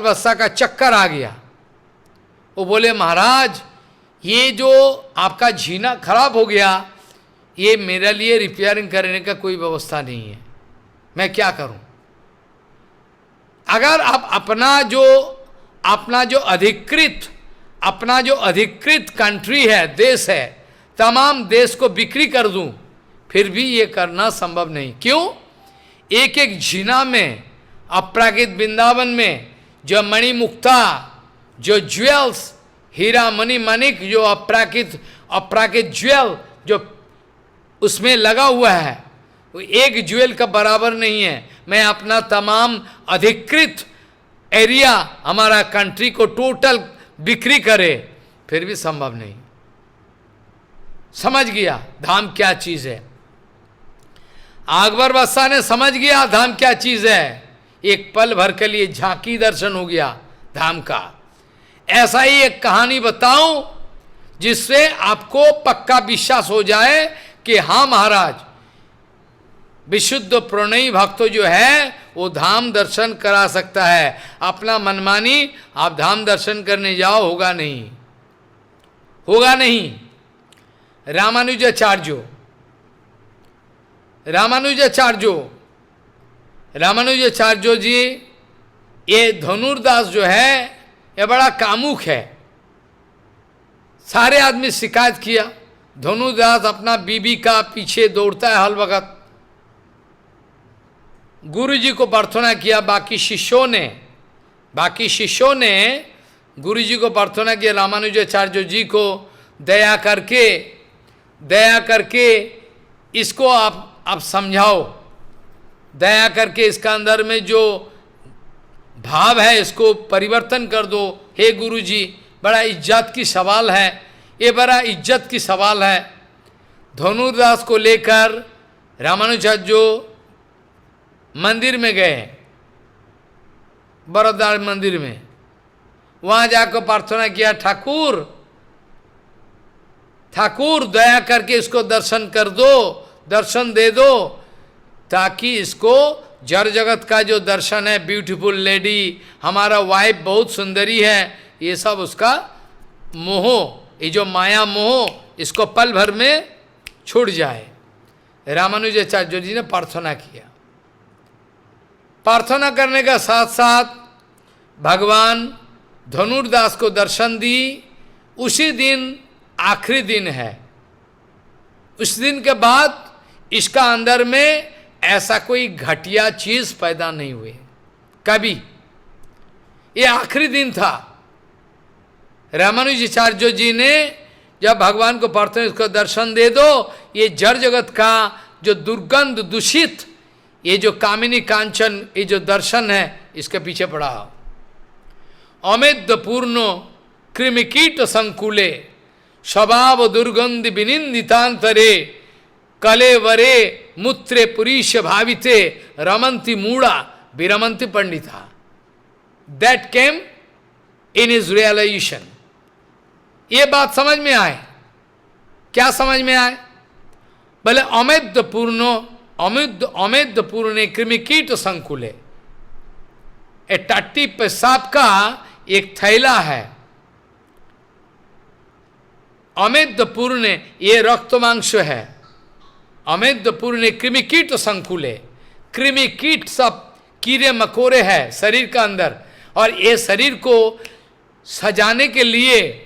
बादशाह का चक्कर आ गया। वो बोले महाराज, ये जो आपका झीना खराब हो गया, ये मेरे लिए रिपेयरिंग करने का कोई व्यवस्था नहीं है, मैं क्या करूं। अगर आप अपना जो अधिकृत कंट्री है, देश है, तमाम देश को बिक्री कर दूं, फिर भी ये करना संभव नहीं। क्यों? एक एक झीना में, अपराकृत वृंदावन में जो मणिमुक्ता, जो ज्वेल्स, हीरा मणि माणिक, जो अपराकृत ज्वेल जो उसमें लगा हुआ है, वो एक ज्वेल का बराबर नहीं है। मैं अपना तमाम अधिकृत एरिया, हमारा कंट्री को टोटल बिक्री करे, फिर भी संभव नहीं। समझ गया धाम क्या चीज है। अकबर बादशाह ने समझ गया धाम क्या चीज है। एक पल भर के लिए झांकी दर्शन हो गया धाम का। ऐसा ही एक कहानी बताऊं जिससे आपको पक्का विश्वास हो जाए कि हाँ महाराज, विशुद्ध प्रणयी भक्त जो है वो धाम दर्शन करा सकता है। अपना मनमानी आप धाम दर्शन करने जाओ, होगा नहीं, होगा नहीं। रामानुजाचार्य जी, ये धनुर्दास जो है, ये बड़ा कामुक है। सारे आदमी शिकायत किया, धनुदास अपना बीबी का पीछे दौड़ता है हर वक्त। गुरु जी को प्रार्थना किया, बाकी शिष्यों ने गुरु जी को प्रार्थना किया, रामानुजाचार्य जी को दया करके इसको आप समझाओ, दया करके इसका अंदर में जो भाव है इसको परिवर्तन कर दो। हे गुरु जी, बड़ा इज्जत की सवाल है, ये बड़ा इज्जत की सवाल है। धनुर्दास को लेकर रामानुजाचार्य जो मंदिर में गए, बड़ौदा मंदिर में, वहां जाकर प्रार्थना किया, ठाकुर दया करके इसको दर्शन कर दो, दर्शन दे दो, ताकि इसको जड़ जगत का जो दर्शन है, ब्यूटीफुल लेडी, हमारा वाइफ बहुत सुंदरी है, ये सब उसका मोह, ये जो माया मोह, इसको पल भर में छूट जाए। रामानुजाचार्य जी ने प्रार्थना किया। प्रार्थना करने का साथ साथ भगवान धनुर्दास को दर्शन दी। उसी दिन आखिरी दिन है। उस दिन के बाद इसका अंदर में ऐसा कोई घटिया चीज पैदा नहीं हुई कभी। ये आखिरी दिन था। रामानुजाचार्य जी ने जब भगवान को प्रार्थना, इसको दर्शन दे दो, ये जड़ जगत का जो दुर्गंध दूषित, ये जो कामिनी कांचन, ये जो दर्शन है, इसके पीछे पड़ा। अमेद्य पूर्ण कृमिकीट संकुले स्वभाव दुर्गंध विनिंदितांतरे कले वरे मूत्रे पुरीश भाविते रमंती मूढ़ा विरमंती पंडिता। That came in his realization. ये बात समझ में आए। क्या समझ में आए? बोले अमेद्य पूर्ण कृमिकीट संकुले, ए टट्टी पेशाब का एक थैला है। अमेद्य पूर्ण, ये रक्त मांस है। अमेद्य पूर्ण कृमिकीट संकुले, कृमिकीट सब कीड़े मकोड़े हैं शरीर का अंदर, और ये शरीर को सजाने के लिए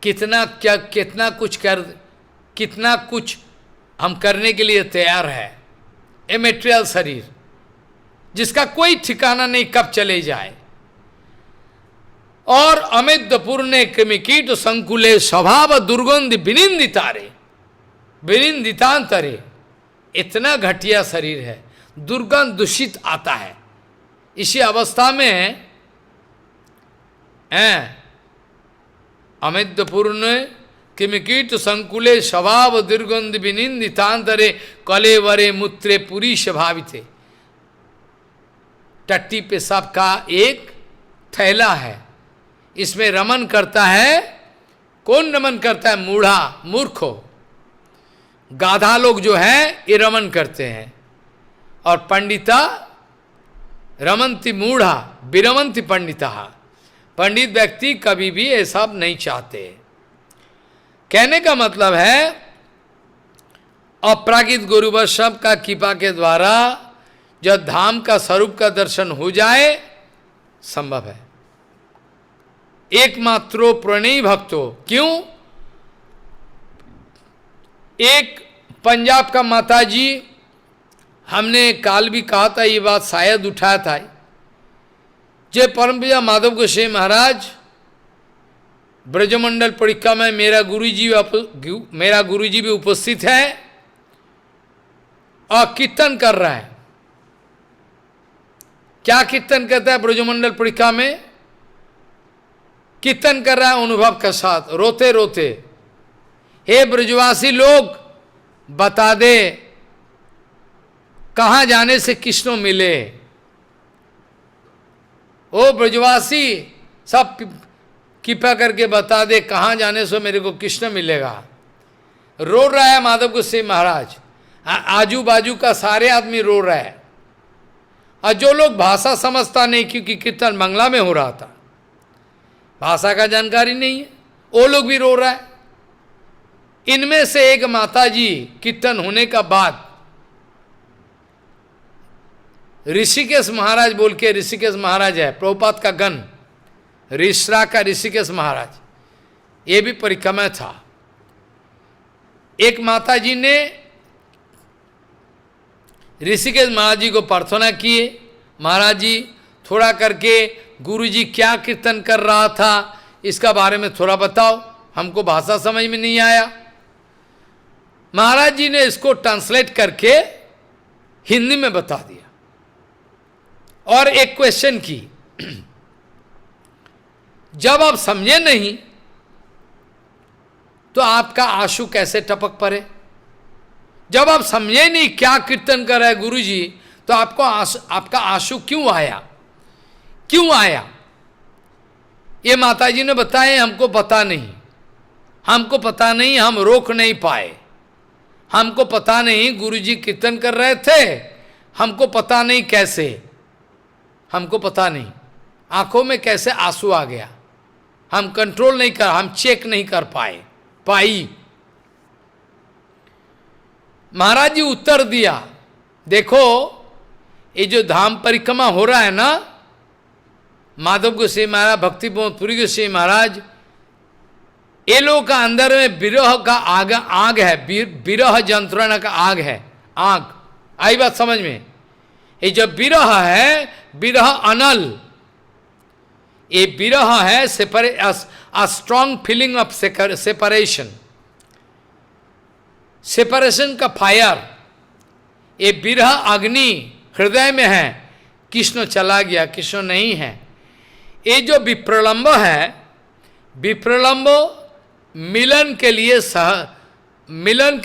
कितना कुछ हम करने के लिए तैयार है। ये मेटेरियल शरीर जिसका कोई ठिकाना नहीं, कब चले जाए। और अमेद्य पूर्ण कृमिकीट संकुले स्वभाव दुर्गंध विनिंदितांतरे, इतना घटिया शरीर है, दुर्गंध दूषित आता है। इसी अवस्था में अमेद्य पूर्ण कृमिकीट संकुले स्वभाव दुर्गंध विनिंदितांतरे कले वरे मूत्रे पुरीश भाविते। टट्टी पेशाब का एक थैला है, इसमें रमन करता है। कौन रमन करता है? मूढ़ा, मूर्खो, गाधा लोग जो है ये रमन करते हैं। और पंडिता रमंती मूढ़ा विरमंती पंडिता, पंडित व्यक्ति कभी भी ये सब नहीं चाहते। कहने का मतलब है अपरागित गुरु वैष्णव का कृपा के द्वारा जब धाम का स्वरूप का दर्शन हो जाए, संभव है। एकमात्रो प्रणयी भक्तो, क्यों? एक पंजाब का माताजी, हमने काल भी कहा था, ये बात शायद उठाया था, जे परमपिता माधव गोसाई महाराज ब्रजमंडल परिक्रमा में मेरा गुरुजी भी उपस्थित है और कीर्तन कर रहा है। क्या कीर्तन करता है? ब्रजमंडल परिक्रमा में कीर्तन कर रहा है अनुभव के साथ, रोते रोते, हे ब्रजवासी लोग बता दे कहां जाने से कृष्ण मिले। ओ ब्रजवासी सब कृपा करके बता दे कहां जाने से मेरे को कृष्ण मिलेगा। रो रहा है माधव गोसाई महाराज, आजू बाजू का सारे आदमी रो रहा है। और जो लोग भाषा समझता नहीं, क्योंकि कीर्तन बांग्ला में हो रहा था, भाषा का जानकारी नहीं है, वो लोग भी रो रहा है। इनमें से एक माताजी कीर्तन होने का बाद ऋषिकेश महाराज बोल के, ऋषिकेश महाराज है प्रभुपाद का गण, ऋषरा का ऋषिकेश महाराज, ये भी परिक्रमा था। एक माता जी ने ऋषिकेश महाराज जी को प्रार्थना किए, महाराज जी थोड़ा करके गुरु जी क्या कीर्तन कर रहा था इसका बारे में थोड़ा बताओ, हमको भाषा समझ में नहीं आया। महाराज जी ने इसको ट्रांसलेट करके हिंदी में बता दिया और एक क्वेश्चन की, जब आप समझे नहीं तो आपका आंसू कैसे टपक पड़े? जब आप समझे नहीं क्या कीर्तन कर रहे हैं गुरु जी, तो आपका आंसू क्यों आया? क्यों आया? ये माताजी ने बताए हमको पता नहीं, हमको पता नहीं, हम रोक नहीं पाए, हमको पता नहीं गुरुजी कीर्तन कर रहे थे, हमको पता नहीं कैसे, हमको पता नहीं आंखों में कैसे आंसू आ गया, हम कंट्रोल नहीं कर, हम चेक नहीं कर पाई। महाराज जी उत्तर दिया, देखो ये जो धाम परिक्रमा हो रहा है ना, माधव गोसाई महाराज, भक्ति पुरी गोसाई महाराज, ये लोग का अंदर में विरह का आग है, विरह जंत्रणा का आग है, आग। आई बात समझ में? ये जो विरह है, विरह अनल, ये विरह है a strong feeling of separation, separation का फायर, ये विरह अग्नि हृदय में है। कृष्ण चला गया, कृष्ण नहीं है। ये जो विप्रलंब है, विप्रलंब मिलन के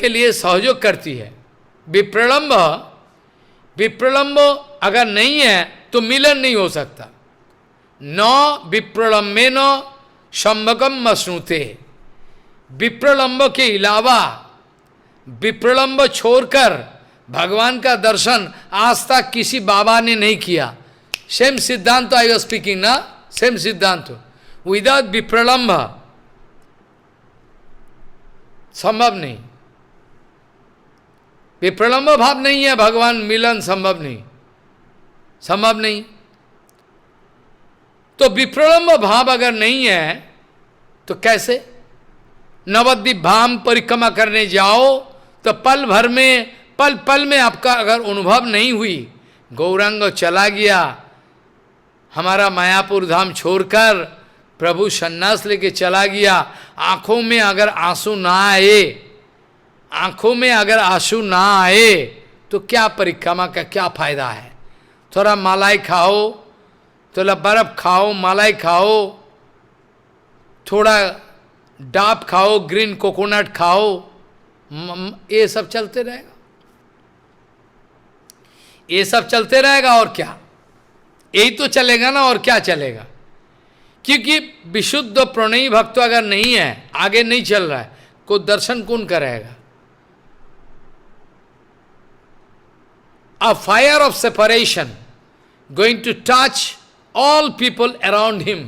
लिए सहयोग करती है। विप्रलंब अगर नहीं है तो मिलन नहीं हो सकता। न विप्रलंबे न संभगम मश्नुते, विप्रलंब के अलावा, विप्रलंब छोड़कर भगवान का दर्शन आज तक किसी बाबा ने नहीं किया। सेम सिद्धांत आई वाज स्पीकिंग ना, सेम सिद्धांत। विदाउट विप्रलंब संभव नहीं, विप्रलंब भाव नहीं है, भगवान मिलन संभव नहीं, संभव नहीं। तो विप्रलंब भाव अगर नहीं है तो कैसे? नवद्वीप धाम परिक्रमा करने जाओ तो पल भर में, पल पल में आपका अगर अनुभव नहीं हुई, गौरांग चला गया, हमारा मायापुर धाम छोड़कर प्रभु सन्यास लेके चला गया, आंखों में अगर आंसू ना आए, आंखों में अगर आंसू ना आए तो क्या परिक्रमा का क्या फायदा है? थोड़ा मलाई खाओ, थोड़ा बर्फ खाओ, मलाई खाओ, थोड़ा डाब खाओ, ग्रीन कोकोनट खाओ, ये सब चलते रहेगा, ये सब चलते रहेगा। और क्या? यही तो चलेगा ना, और क्या चलेगा? क्योंकि विशुद्ध प्रणयी भक्त अगर नहीं है, आगे नहीं चल रहा है, को दर्शन कौन करेगा? A fire of separation going to touch all people around him.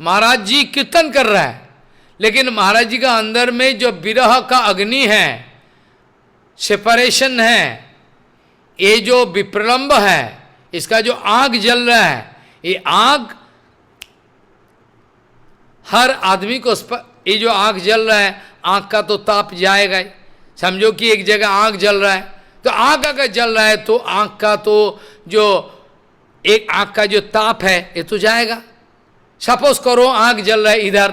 महाराज जी कीर्तन कर रहा है, लेकिन महाराज जी का अंदर में जो विरह का अग्नि है, सेपरेशन है, ये जो विप्रलंब है, इसका जो आग जल रहा है, ये आग हर आदमी को, ये जो आग जल रहा है, आग का तो ताप जाएगा ही। समझो कि एक जगह आग जल रहा है, तो आग अगर जल रहा है तो आग का तो जो एक आग का जो ताप है ये तो जाएगा। सपोज करो आग जल रहा है इधर,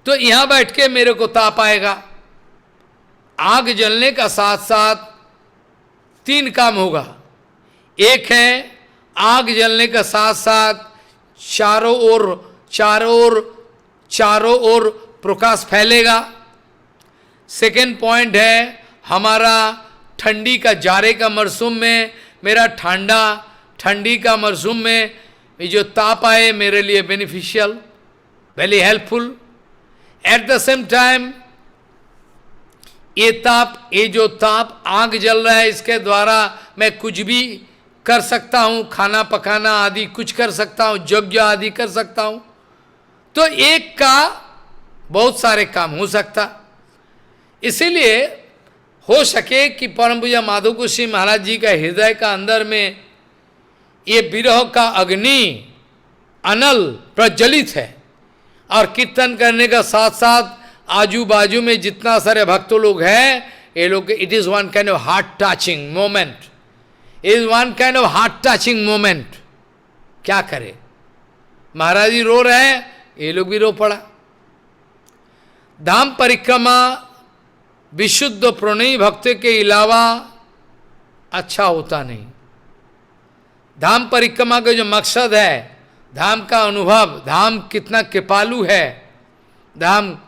तो यहां बैठ के मेरे को ताप आएगा। आग जलने का साथ साथ तीन काम होगा। एक है आग जलने का साथ साथ चारों ओर प्रकाश फैलेगा। सेकेंड पॉइंट है हमारा ठंडी का, जाड़े का मरसूम में, मेरा ठंडी का मरसूम में ये जो ताप आए मेरे लिए beneficial, very helpful. At the same time ये जो ताप आग जल रहा है, इसके द्वारा मैं कुछ भी कर सकता हूँ, खाना पकाना आदि कुछ कर सकता हूँ, यज्ञ आदि कर सकता हूँ। तो एक का बहुत सारे काम हो सकता। इसीलिए हो सके कि परम पूज्य माधव गोसाई महाराज जी का हृदय का अंदर में ये विरह का अग्नि अनल प्रज्वलित है, और कीर्तन करने का साथ साथ आजू बाजू में जितना सारे भक्त लोग हैं, ये लोग, it is one kind of heart touching moment, is one kind of heart touching moment. क्या करे, महाराज जी रो रहे हैं, ये लोग भी रो पड़ा। धाम परिक्रमा विशुद्ध प्रणयी भक्त के अलावा अच्छा होता नहीं। धाम परिक्रमा का जो मकसद है, धाम का अनुभव, धाम कितना कृपालु है, धाम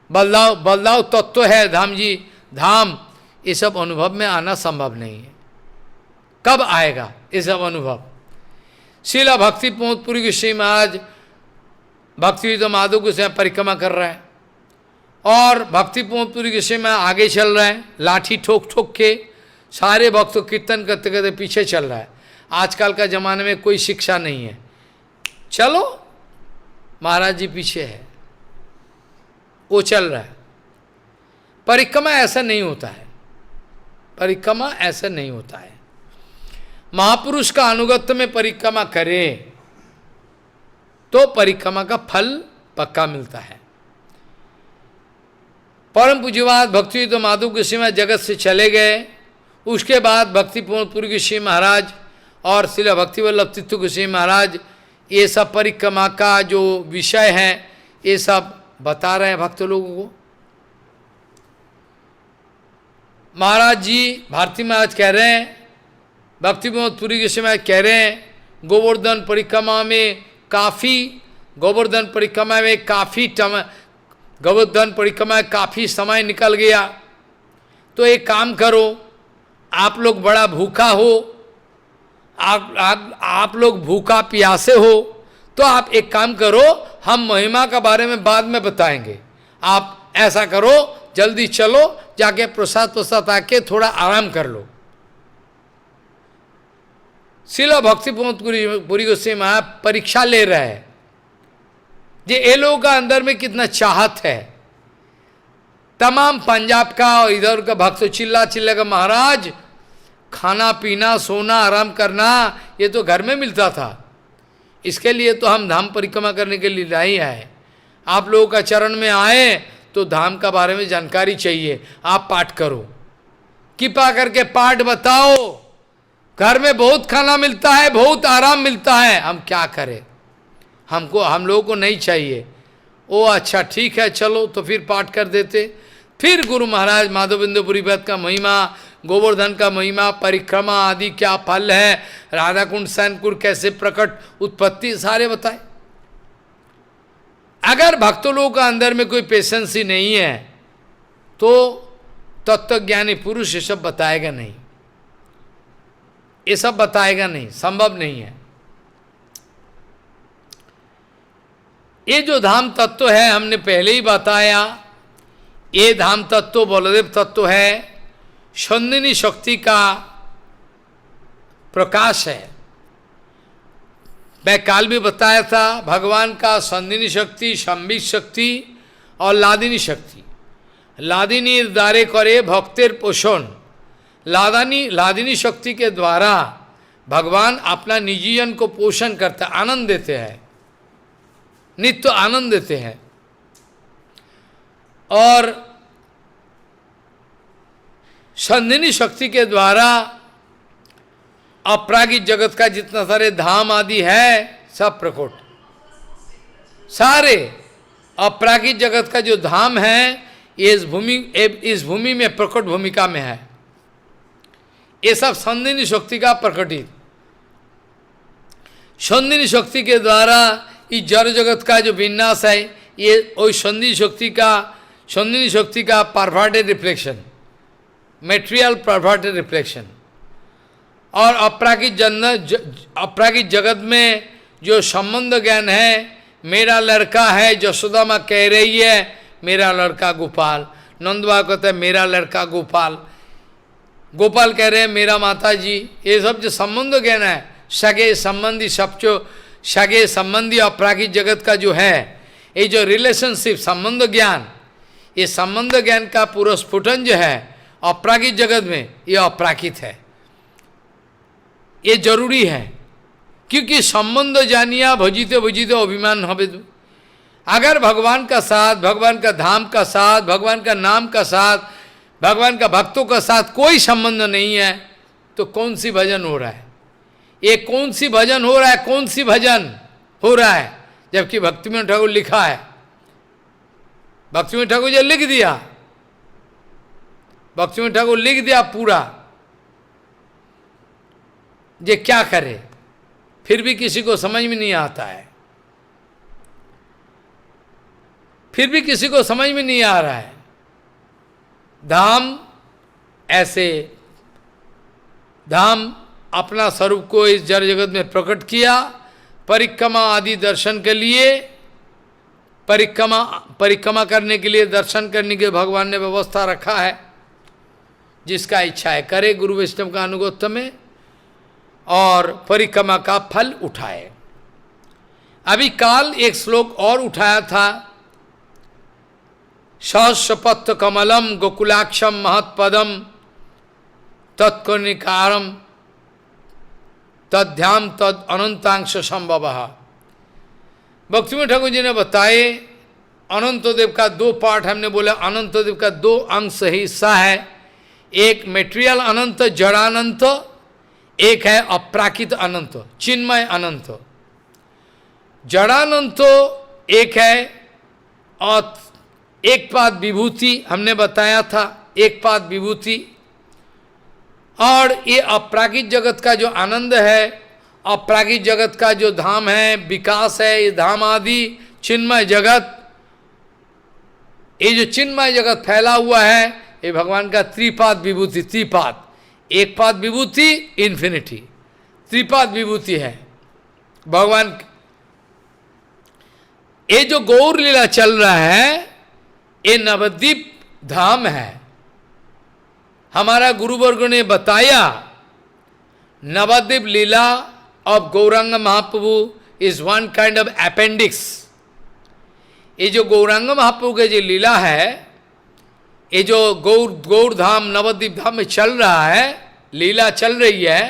बदलाव तत्व है, धाम जी धाम, ये सब अनुभव में आना संभव नहीं है। कब आएगा ये सब अनुभव? श्रील भक्ति प्रमोदपुरी गोस्वामी महाराज भक्ति तो माधव गोस्वामी परिक्रमा कर रहे हैं, और भक्ति प्रमोदपुरी गोस्वामी महाराज आगे चल रहे हैं, लाठी ठोक ठोक के सारे भक्त कीर्तन करते करते पीछे चल रहा है। आजकल का जमाने में कोई शिक्षा नहीं है, चलो महाराज जी पीछे है, वो चल रहा है। परिक्रमा ऐसा नहीं होता है, परिक्रमा ऐसा नहीं होता है। महापुरुष का अनुगत्य में परिक्रमा करे तो परिक्रमा का फल पक्का मिलता है। परम पूज्यपाद भक्ति तो माधव गोस्वामी जगत से चले गए, उसके बाद भक्ति प्रमोदपुरी गोस्वामी महाराज और श्रील भक्ति वल्लभ तीर्थ गोस्वामी महाराज ये सब परिक्रमा का जो विषय है ये सब बता रहे हैं भक्त लोगों को। महाराज जी भारती महाराज कह रहे हैं, भक्ति प्रमोदपुरी गोस्वामी महाराज कह रहे हैं, गोवर्धन परिक्रमा में काफ़ी समय निकल गया, तो एक काम करो, आप लोग बड़ा भूखा हो, आप लोग भूखा प्यासे हो, तो आप एक काम करो, हम महिमा का बारे में बाद में बताएंगे, आप ऐसा करो जल्दी चलो, जाके प्रसाद आके थोड़ा आराम कर लो। श्रील भक्ति प्रमोदपुरी गोस्वामी महाराज परीक्षा ले रहे हैं ये लोगों का अंदर में कितना चाहत है। तमाम पंजाब का और इधर का भक्त चिल्ला का, महाराज खाना पीना सोना आराम करना ये तो घर में मिलता था, इसके लिए तो हम धाम परिक्रमा करने के लिए नहीं आए, आप लोगों का चरण में आए तो धाम का बारे में जानकारी चाहिए, आप पाठ करो, कृपा करके पाठ बताओ, घर में बहुत खाना मिलता है, बहुत आराम मिलता है, हम क्या करें, हम लोगों को नहीं चाहिए। ओ अच्छा ठीक है चलो, तो फिर पाठ कर देते। फिर गुरु महाराज माधवेंद्रपुरी भक्त का महिमा, गोवर्धन का महिमा, परिक्रमा आदि क्या फल है, राधा कुंड सैनकुंड कैसे प्रकट, उत्पत्ति सारे बताए। अगर भक्तों लोगों का अंदर में कोई पेशेंस ही नहीं है तो तत्वज्ञानी पुरुष ये सब बताएगा नहीं, ये सब बताएगा नहीं, संभव नहीं है। ये जो धाम तत्व है हमने पहले ही बताया, ये धाम तत्व बलदेव तत्व है, संदिनी शक्ति का प्रकाश है। मैं काल भी बताया था, भगवान का संदिनी शक्ति, संबित शक्ति और लादिनी शक्ति। लादिनी द्वारे करे भक्तेर पोषण, लादिनी शक्ति के द्वारा भगवान अपना निजी जन को पोषण करते, आनंद देते हैं, नित्य आनंद देते हैं। और संदिनी शक्ति के द्वारा अपरागिक जगत का जितना सारे धाम आदि है सब प्रकट, सारे अपरागिक जगत का जो धाम है ये इस भूमि में प्रकट भूमिका में है, ये सब संदिनी शक्ति का प्रकटित। संदिनी शक्ति के द्वारा इस जड़ जगत का जो विन्यास है ये वही संदिनी शक्ति का perverted reflection, material perverted reflection. और अपरागिक जगत में जो संबंध ज्ञान है, मेरा लड़का है, जसोदा माँ कह रही है मेरा लड़का गोपाल, नंदवा कहते हैं मेरा लड़का गोपाल, गोपाल कह रहे हैं मेरा माता जी, ये सब जो संबंध ज्ञान है, सगे संबंधी सब जो सगे संबंधी अपरागिक जगत का जो है, ये जो रिलेशनशिप संबंध ज्ञान, ये संबंध ज्ञान का पूरा स्फुटन जो है अपरागिक जगत में, ये अपराकित है, ये जरूरी है। क्योंकि संबंध जानिया भजिते भजिते अभिमान हबे। अगर भगवान का साथ, भगवान का धाम का साथ, भगवान का नाम का साथ, भगवान का भक्तों का साथ कोई संबंध नहीं है, तो कौन सी भजन हो रहा है? ये कौन सी भजन हो रहा है? कौन सी भजन हो रहा है? जबकि भक्तिविनोद ठाकुर लिखा है, भक्तिविनोद ठाकुर जी लिख दिया, भक्तिविनोद ठाकुर लिख दिया पूरा, ये क्या करे? फिर भी किसी को समझ में नहीं आता है, फिर भी किसी को समझ में नहीं आ रहा है। धाम ऐसे, धाम अपना स्वरूप को इस जड़ जगत में प्रकट किया, परिक्रमा आदि दर्शन के लिए, परिक्रमा करने के लिए, दर्शन करने के भगवान ने व्यवस्था रखा है। जिसका इच्छा है करे गुरु वैष्णव का अनुगत्य में और परिक्रमा का फल उठाए। अभी काल एक श्लोक और उठाया था, सहस्रपत्र कमलम गोकुलाक्षम महत्पदम तत्कर्णिकारम तद्ध्याम तद अनंतांश संभव। भक्तिविनोद ठाकुर जी ने बताए, अनंतदेव का दो पार्ट हमने बोला, अनंतदेव का दो अंश हिस्सा है, एक मेटेरियल अनंत जड़ानंत, एक है अपराकित अनंत चिन्मय अनंत। जड़ानंत एक है और एक पाद विभूति हमने बताया था, एक पाद विभूति। और ये अपराकित जगत का जो आनंद है, अपराकित जगत का जो धाम है, विकास है, ये धाम आदि चिन्मय जगत, ये जो चिन्मय जगत फैला हुआ है, ये भगवान का त्रिपाद विभूति, त्रिपाद, एक पाद विभूति इन्फिनिटी, त्रिपाद विभूति है भगवान। ये जो गौर लीला चल रहा है, ये नवद्वीप धाम है। हमारा गुरुवर्ग ने बताया, Navadvip lila of Gauranga Mahaprabhu is one kind of appendix. ये जो गौरांग महाप्रभु के जो लीला है, ये जो गौर धाम नवद्वीप धाम में चल रहा है, लीला चल रही है,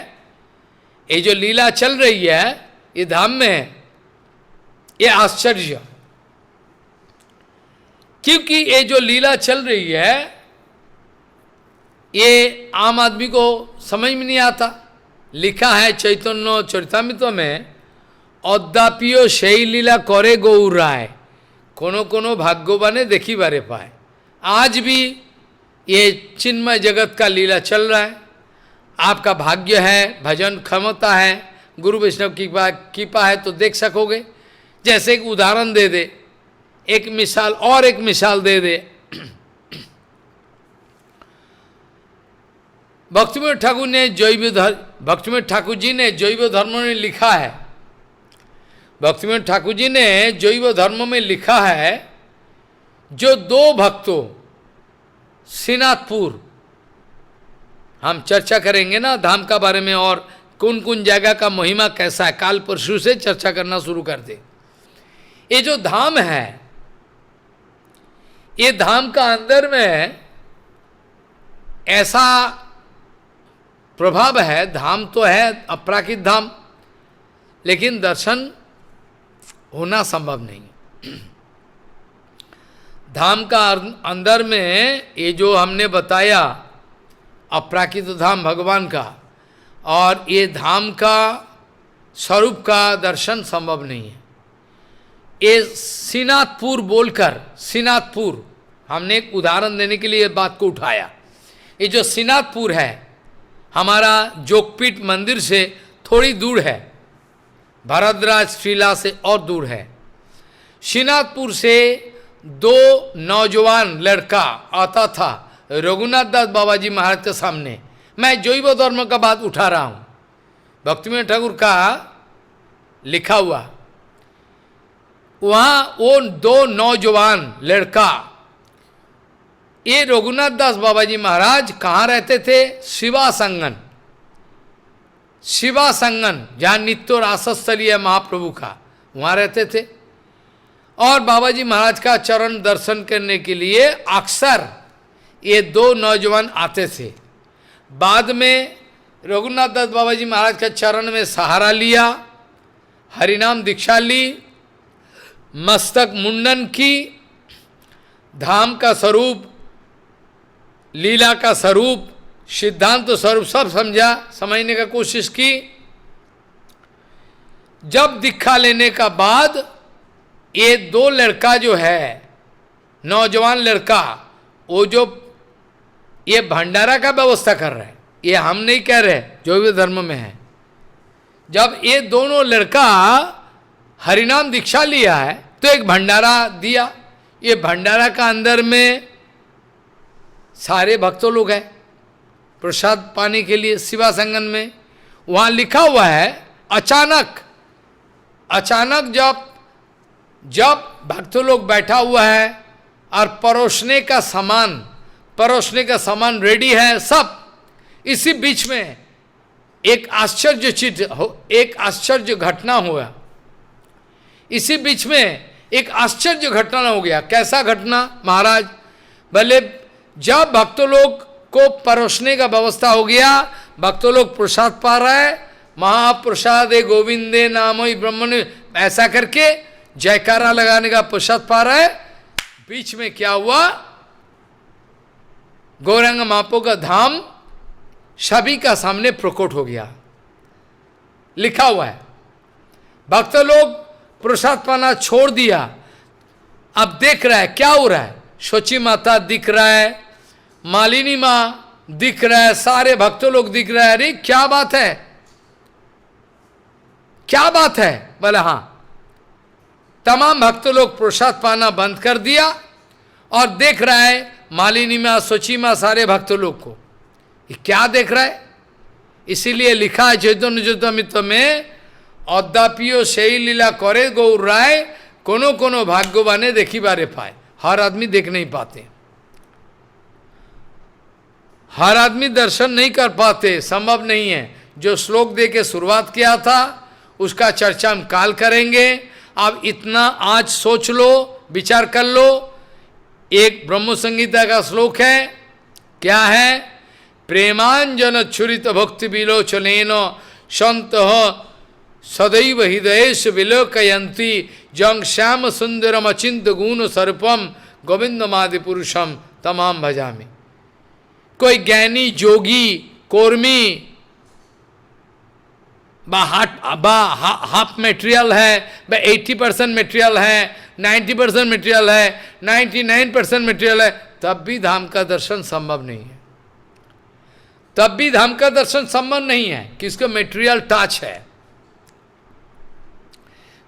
ये जो लीला चल रही है ये धाम में, ये आश्चर्य, क्योंकि ये जो लीला चल रही है ये आम आदमी को समझ में नहीं आता। लिखा है चैतन्य चरितामृत में, अद्यापिओ সেই লীলা করে গৌর রায়, कोनो कोनो भाग्यवाने देखी बारे पाए। आज भी ये चिन्मय जगत का लीला चल रहा है। आपका भाग्य है, भजन क्षमता है, गुरु वैष्णव की कृपा है तो देख सकोगे। जैसे एक उदाहरण दे दे, एक मिसाल और एक मिसाल दे दे। भक्तिविनोद ठाकुर ने भक्तिविनोद ठाकुर जी ने जैव धर्म में लिखा है, भक्तिविनोद ठाकुर जी ने जैव धर्म में लिखा है, जो दो भक्तों श्रीनाथपुर, हम चर्चा करेंगे ना धाम का बारे में और कौन कौन जगह का महिमा कैसा है, काल परसों से चर्चा करना शुरू कर दे। ये जो धाम है, ये धाम का अंदर में ऐसा प्रभाव है, धाम तो है अपराकित धाम, लेकिन दर्शन होना संभव नहीं। धाम का अंदर में ये जो हमने बताया अपराकित धाम भगवान का, और ये धाम का स्वरूप का दर्शन संभव नहीं है। ये श्रीनाथपुर बोलकर, श्रीनाथपुर हमने एक उदाहरण देने के लिए बात को उठाया। ये जो श्रीनाथपुर है हमारा जोगपीठ मंदिर से थोड़ी दूर है, भरद्वाज श्रीला से और दूर है। श्रीनाथपुर से दो नौजवान लड़का आता था रघुनाथ दास बाबा जी महाराज के सामने। मैं जैव धर्म का बात उठा रहा हूँ, भक्तिविनोद ठाकुर का लिखा हुआ। वहाँ वो दो नौजवान लड़का, ये रघुनाथ दास बाबा जी महाराज कहाँ रहते थे? शिवा संगन, शिवा संगन जहाँ नित्य रासस्थली है महाप्रभु का, वहाँ रहते थे। और बाबा जी महाराज का चरण दर्शन करने के लिए अक्सर ये दो नौजवान आते थे। बाद में रघुनाथ दास बाबा जी महाराज के चरण में सहारा लिया, हरिनाम दीक्षा ली, मस्तक मुंडन की, धाम का स्वरूप, लीला का स्वरूप, सिद्धांत स्वरूप सब समझा, समझने का कोशिश की। जब दीक्षा लेने का बाद ये दो लड़का जो है, नौजवान लड़का, वो जो ये भंडारा का व्यवस्था कर रहे हैं, ये हम नहीं कह रहे, जो भी धर्म में है। जब ये दोनों लड़का हरिनाम दीक्षा लिया है तो एक भंडारा दिया। ये भंडारा का अंदर में सारे भक्तों लोग हैं प्रसाद पाने के लिए शिवा संगम में। वहाँ लिखा हुआ है अचानक जब भक्तों लोग बैठा हुआ है और परोसने का सामान रेडी है सब, इसी बीच में एक आश्चर्य घटना हुआ। इसी बीच में एक आश्चर्य घटना हो गया। कैसा घटना महाराज? भले जब भक्तों लोग को परोसने का व्यवस्था हो गया, भक्तों लोग प्रसाद पा रहा है, महाप्रसादे गोविंदे नामोई ब्रह्मणे ऐसा करके जयकारा लगाने का प्रसाद पा रहा है। बीच में क्या हुआ? गौरांग महाप्रभु का धाम सभी का सामने प्रकट हो गया। लिखा हुआ है भक्त लोग प्रसाद पाना छोड़ दिया, अब देख रहा है क्या हो रहा है। सोची माता दिख रहा है, मालिनी माँ दिख रहा है, सारे भक्तों लोग दिख रहा है। अरे क्या बात है, क्या बात है? बोले हाँ। तमाम भक्तों लोग प्रसाद पाना बंद कर दिया और देख रहा है मालिनी माँ, सोची माँ, सारे भक्तों लोग को। ये क्या देख रहा है? इसीलिए लिखा है चैतन्य चरितामृत में, अद्यापियो सही लीला करे गौर राय, कोनो कोनो भाग्यवाने देखी बारे पाए। हर आदमी देख नहीं पाते, हर आदमी दर्शन नहीं कर पाते, संभव नहीं है। जो श्लोक दे के शुरुआत किया था उसका चर्चा हम काल करेंगे। अब इतना आज सोच लो, विचार कर लो। एक ब्रह्म संगीता का श्लोक है, क्या है? प्रेमांजन छुरित भक्ति विलोचनेन संत सदैव हृदयेश विलोकयंती जंग श्याम सुंदरम अचिंत गुण स्वरूपम गोविंदमादि पुरुषम तमाम भजामि। कोई ज्ञानी जोगी कोर्मी हाफ मेटेरियल है, 80% मेटेरियल है, 90% मेटेरियल है, 99% मेटेरियल है, तब भी धाम का दर्शन संभव नहीं है। तब भी धाम का दर्शन संभव नहीं है कि इसको मेटेरियल टच है।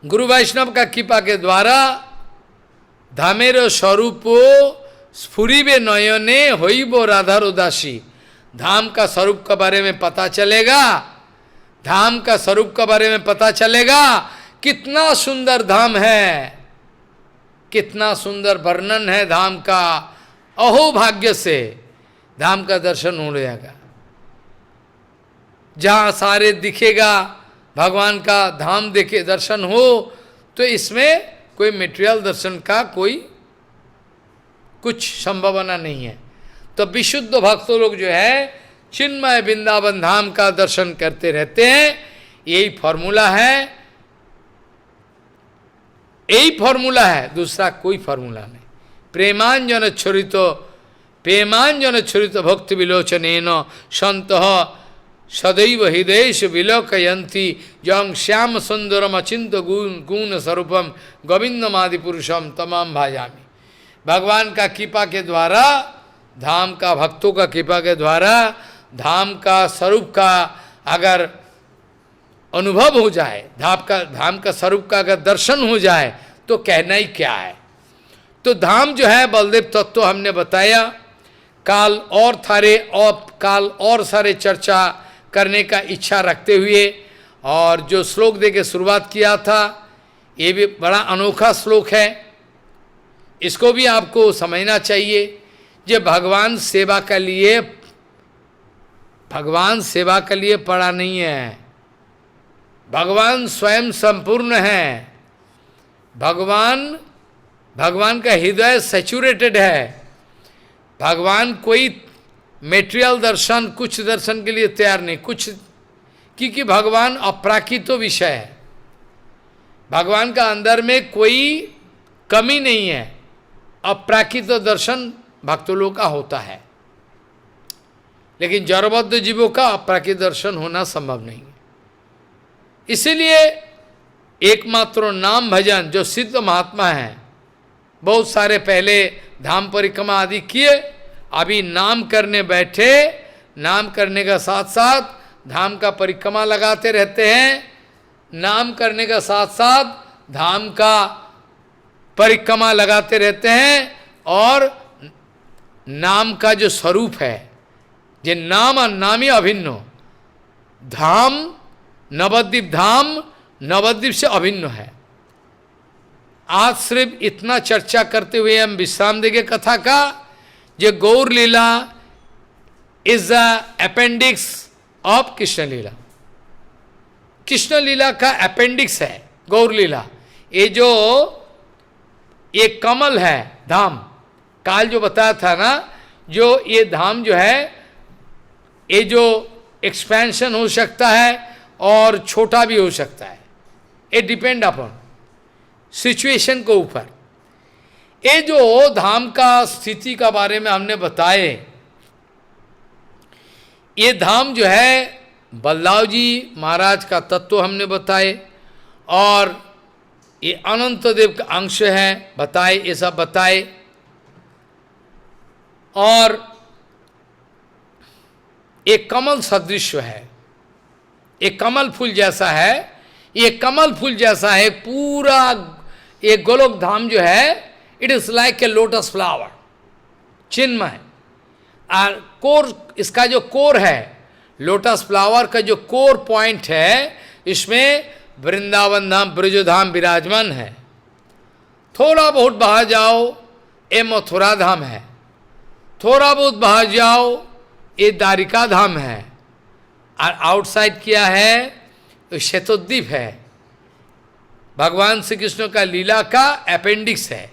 गुरु वैष्णव का कृपा के द्वारा धामेर स्वरूपो स्फुरिबे नयने होइबो राधार उदासी। धाम का स्वरूप के बारे में पता चलेगा, धाम का स्वरूप के बारे में पता चलेगा। कितना सुंदर धाम है, कितना सुंदर वर्णन है धाम का। अहो भाग्य से धाम का दर्शन हो जाएगा। जहाँ सारे दिखेगा भगवान का धाम देखे दर्शन हो, तो इसमें कोई मेटेरियल दर्शन का कोई कुछ संभावना नहीं है। तो विशुद्ध भक्तों लोग जो है चिन्मय वृंदावन धाम का दर्शन करते रहते हैं। यही फॉर्मूला है, यही फॉर्मूला है, दूसरा कोई फॉर्मूला नहीं। प्रेमांजन छुरित भक्ति विलोचनेन संत सदैव हृदयेश विलोकयंती जंग श्याम सुंदरम अचिंत गुण स्वरूपम गोविंदमादि पुरुषम तमाम भाजामि। भगवान का कृपा के द्वारा, धाम का भक्तों का कृपा के द्वारा धाम का स्वरूप का अगर अनुभव हो जाए, धाम का स्वरूप का अगर दर्शन हो जाए तो कहना ही क्या है। तो धाम जो है बलदेव तत्व हमने बताया। काल और सारे चर्चा करने का इच्छा रखते हुए, और जो श्लोक दे के शुरुआत किया था ये भी बड़ा अनोखा श्लोक है, इसको भी आपको समझना चाहिए। जो भगवान सेवा के लिए पड़ा नहीं है, भगवान स्वयं संपूर्ण है। भगवान का हृदय सैचुरेटेड है। भगवान कोई मेटेरियल दर्शन, कुछ दर्शन के लिए तैयार नहीं, कुछ, क्योंकि भगवान अपराकृत विषय है। भगवान का अंदर में कोई कमी नहीं है। अप्राकृत दर्शन भक्तों लोग का होता है, लेकिन जड़बद्ध जीवों का अप्राकृत दर्शन होना संभव नहीं है। इसीलिए एकमात्र नाम भजन जो सिद्ध महात्मा है, बहुत सारे पहले धाम परिक्रमा आदि किए, अभी नाम करने बैठे, नाम करने का साथ साथ धाम का परिक्रमा लगाते रहते हैं, नाम करने का साथ साथ धाम का परिक्रमा लगाते रहते हैं, और नाम का जो स्वरूप है, जे नाम और नामी अभिन्न, धाम नवद्वीप धाम नवद्वीप से अभिन्न है। आज सिर्फ इतना चर्चा करते हुए हम विश्राम देंगे कथा का। जो Gaur lila is the appendix of Krishna lila. Krishna लीला का अपेंडिक्स है गौर लीला। ये जो एक कमल है धाम, काल जो बताया था ना, जो ये धाम जो है, ये जो एक्सपेंशन हो सकता है और छोटा भी हो सकता है, ये डिपेंड अपॉन सिचुएशन के ऊपर। ये जो धाम का स्थिति का बारे में हमने बताए, ये धाम जो है बलदाव जी महाराज का तत्व हमने बताए, और ये अनंत देव का अंश है बताए, ये सब बताए। और एक कमल सदृश है, एक कमल फूल जैसा है, ये कमल फूल जैसा है पूरा ये गोलोक धाम जो है, it is like a lotus flower, चिन्मय। और कोर, इसका जो कोर है, लोटस फ्लावर का जो कोर पॉइंट है, इसमें वृंदावन धाम ब्रजधाम विराजमान है। थोड़ा बहुत बाहर जाओ ये मथुरा धाम है, थोड़ा बहुत बाहर जाओ ये द्वारिका धाम है, और आउटसाइड क्या है, तो शतद्वीप है, भगवान श्री कृष्ण का लीला का अपेंडिक्स है।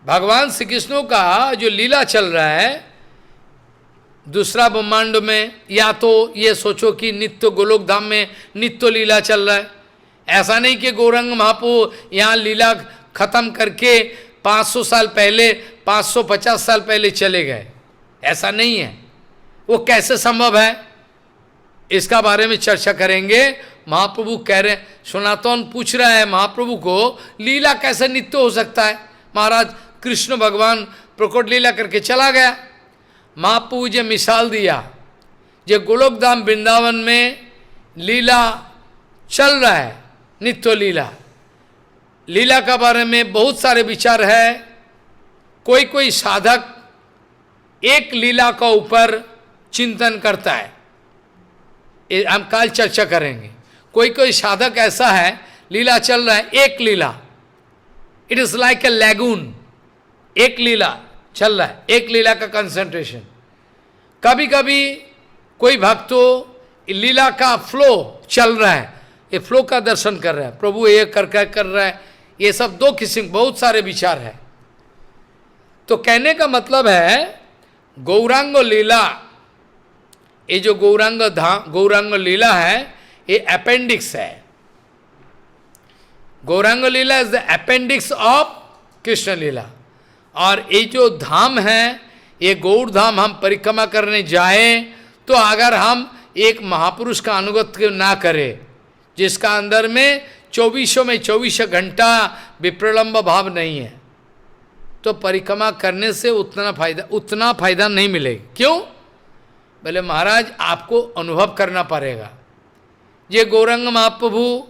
भगवान श्री कृष्ण का जो लीला चल रहा है दूसरा ब्रह्मांड में, या तो ये सोचो कि नित्य गोलोक धाम में नित्य लीला चल रहा है। ऐसा नहीं कि गौरंग महापो यहाँ लीला खत्म करके 500 साल पहले, 550 साल पहले चले गए, ऐसा नहीं है। वो कैसे संभव है, इसका बारे में चर्चा करेंगे। महाप्रभु कह रहे, सनातन पूछ रहा है महाप्रभु को, लीला कैसे नित्य हो सकता है। महाराज कृष्ण भगवान प्रकट लीला करके चला गया। महाप्रभु जो मिसाल दिया, जो गोलोकधाम वृंदावन में लीला चल रहा है, नित्य लीला, लीला का बारे में बहुत सारे विचार है। कोई कोई साधक एक लीला का ऊपर चिंतन करता है, हम कल चर्चा करेंगे। कोई कोई साधक ऐसा है, लीला चल रहा है, एक लीला, it is like a lagoon, एक लीला चल रहा है, एक लीला का कंसंट्रेशन। कभी कभी कोई भक्तों लीला का फ्लो चल रहा है, ये फ्लो का दर्शन कर रहा है, प्रभु ये कर रहा है, ये सब दो किस्म, बहुत सारे विचार है। तो कहने का मतलब है गौरांग लीला, ये जो गौरांग लीला है, ये अपेंडिक्स है। Gauranga lila is the appendix of Krishna lila. और ये जो धाम है, ये गौर धाम हम परिक्रमा करने जाए, तो अगर हम एक महापुरुष का अनुगत ना करें, जिसका अंदर में 24 घंटा विप्रलंब भाव नहीं है, तो परिक्रमा करने से उतना फायदा नहीं मिलेगा। क्यों? बोले महाराज आपको अनुभव करना पड़ेगा। ये गौरंग महाप्रभु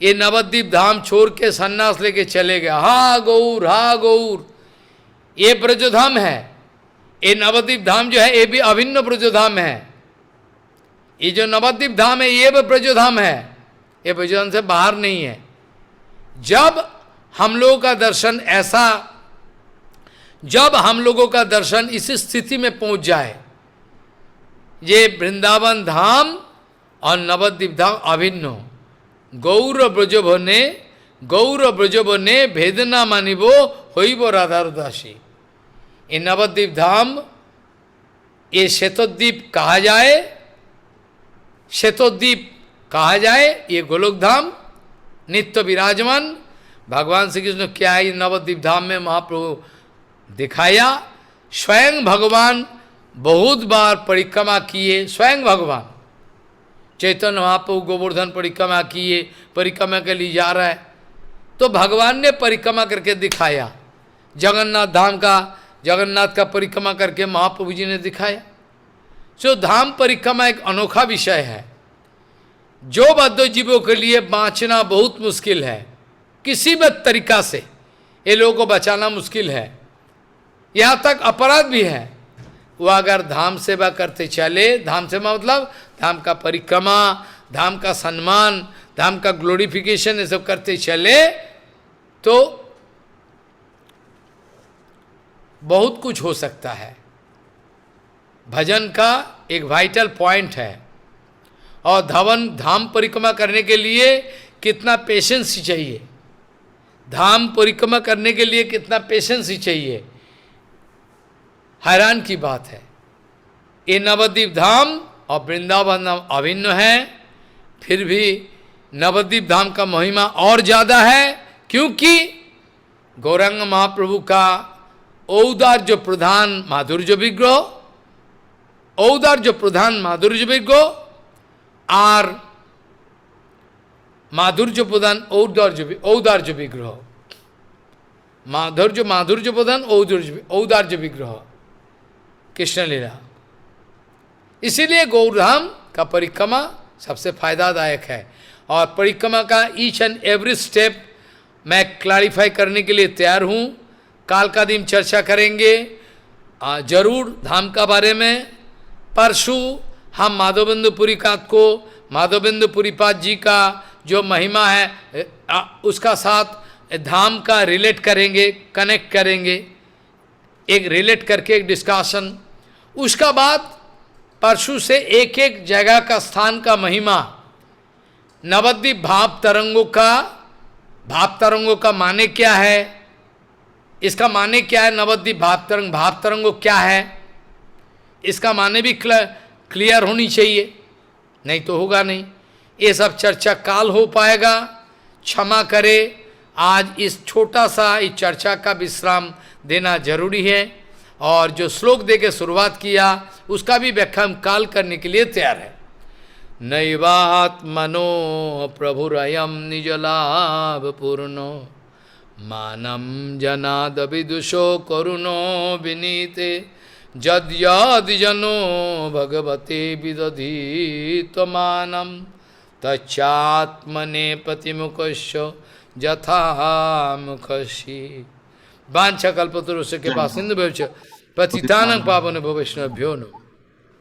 ये नवद्वीप धाम छोड़ के सन्यास लेके चले गए। हा गौर, हा गौर, ये ब्रजधाम है। ये नवद्वीप धाम जो है, ये भी अभिन्न ब्रजधाम है। ये जो नवद्वीप धाम है, ये भी ब्रजधाम है, ये ब्रजधाम से बाहर नहीं है। जब हम लोगों का दर्शन ऐसा, जब हम लोगों का दर्शन इस स्थिति में पहुंच जाए, ये वृंदावन धाम और नवद्वीप धाम अभिन्न, गौर ब्रजभने भेदना मानिबो होइबो राधार दासी। ये नवद्वीप धाम, ये शतद्वीप कहा जाए, शतद्वीप कहा जाए, ये गोलोक धाम नित्य विराजमान भगवान श्री कृष्ण क्या है नवद्वीप धाम में महाप्रभु दिखाया। स्वयं भगवान बहुत बार परिक्रमा किए, स्वयं भगवान चैतन्य महाप्रभु गोवर्धन परिक्रमा किए, परिक्रमा के लिए जा रहा है तो भगवान ने परिक्रमा करके दिखाया। जगन्नाथ धाम का, जगन्नाथ का परिक्रमा करके महाप्रभु जी ने दिखाया। सो धाम परिक्रमा एक अनोखा विषय है जो बद्ध जीवों के लिए बाँचना बहुत मुश्किल है, किसी भी तरीका से ये लोगों को बचाना मुश्किल है, यहाँ तक अपराध भी है। वो अगर धाम सेवा करते चले, धाम सेवा मतलब धाम का परिक्रमा, धाम का सम्मान, धाम का ग्लोरिफिकेशन, ये सब करते चले तो बहुत कुछ हो सकता है। भजन का एक वाइटल पॉइंट है। और धाम परिक्रमा करने के लिए कितना पेशेंस ही चाहिए, धाम परिक्रमा करने के लिए कितना पेशेंस ही चाहिए, हैरान की बात है। ये नवद्वीप धाम और वृंदावन धाम अभिन्न है, फिर भी नवद्वीप धाम का महिमा और ज़्यादा है, क्योंकि गौरांग महाप्रभु का औदार्य प्रधान माधुर्य विग्रह, औदार्य प्रधान माधुर्य विग्रह और माधुर्य प्रधान औदार्य विग्रह, माधुर्य प्रधान औदार्य विग्रह कृष्ण लीला। इसीलिए गौरधाम का परिक्रमा सबसे फायदादायक है। और परिक्रमा का ईच एंड एवरी स्टेप मैं क्लैरिफाई करने के लिए तैयार हूँ। काल का दिन चर्चा करेंगे जरूर धाम का बारे में। परसों हम माधवेंद्र पुरीपाद को, माधवेंद्र पुरीपाद जी का जो महिमा है उसका साथ धाम का रिलेट करेंगे, कनेक्ट करेंगे, एक रिलेट करके एक डिस्कशन। उसका बाद परसों से एक एक जगह का स्थान का महिमा, नवद्वीप भाव तरंगों का माने क्या है, इसका माने क्या है, नवद्वीप भाव तरंगों क्या है, इसका माने भी क्लियर होनी चाहिए, नहीं तो होगा नहीं। ये सब चर्चा काल हो पाएगा, क्षमा करे। आज इस छोटा सा इस चर्चा का विश्राम देना जरूरी है। और जो श्लोक दे के शुरुआत किया उसका भी व्याख्या हम काल करने के लिए तैयार है। नैवात्मनो प्रभुरयम निजलाभ पूर्णो मानम जनाद विदुषो करुणो विनीते जद्यद जनो भगवते विदधीत मानम तच्चात्मने प्रतिमुखस्य यथा मुखसी। वांछा कल्पतरुस्य के पास सिंधु भवच पतितानं पावन वैष्णवभ्यो नमः।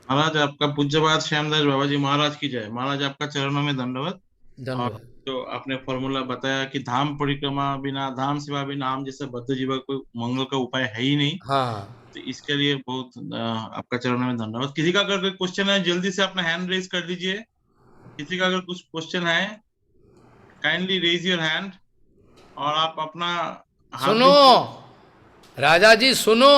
महाराज आपका पूज्यपाद श्यामदास बाबा जी महाराज की जय। महाराज आपका चरणों में दंडवत। धन्यवाद। जो आपने फॉर्मूला बताया कि धाम परिक्रमा बिना, धाम सेवा बिना हम जैसे बद्ध जीवा को मंगल का उपाय है ही नहीं। हाँ, तो इसके लिए बहुत आपका चरणों में धन्यवाद। किसी का अगर कोई क्वेश्चन है जल्दी से अपना हैंड रेज कर दीजिए। किसी का अगर कुछ क्वेश्चन है काइंडली रेज योर हैंड और आप अपना सुनो राजा जी, सुनो।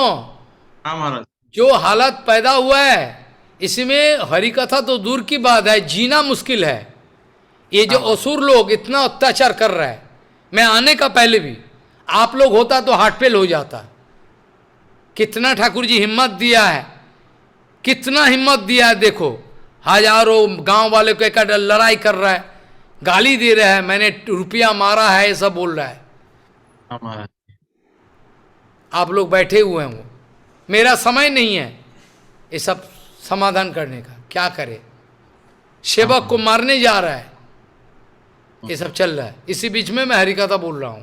हाँ महाराज। जो हालत पैदा हुआ है इसमें हरि कथा तो दूर की बात है, जीना मुश्किल है। ये जो असुर लोग इतना अत्याचार कर रहा है, मैं आने का पहले भी आप लोग होता तो हार्ट फेल हो जाता। कितना ठाकुर जी हिम्मत दिया है, कितना हिम्मत दिया है। देखो हजारों गांव वाले को एक लड़ाई कर रहा है, गाली दे रहा है, मैंने रुपया मारा है, ये सब बोल रहा है। आप लोग बैठे हुए हैं, मेरा समय नहीं है ये सब समाधान करने का। क्या करे, सेवक को मारने जा रहा है, ये सब चल रहा है। इसी बीच में मैं हरिकथा बोल रहा हूं।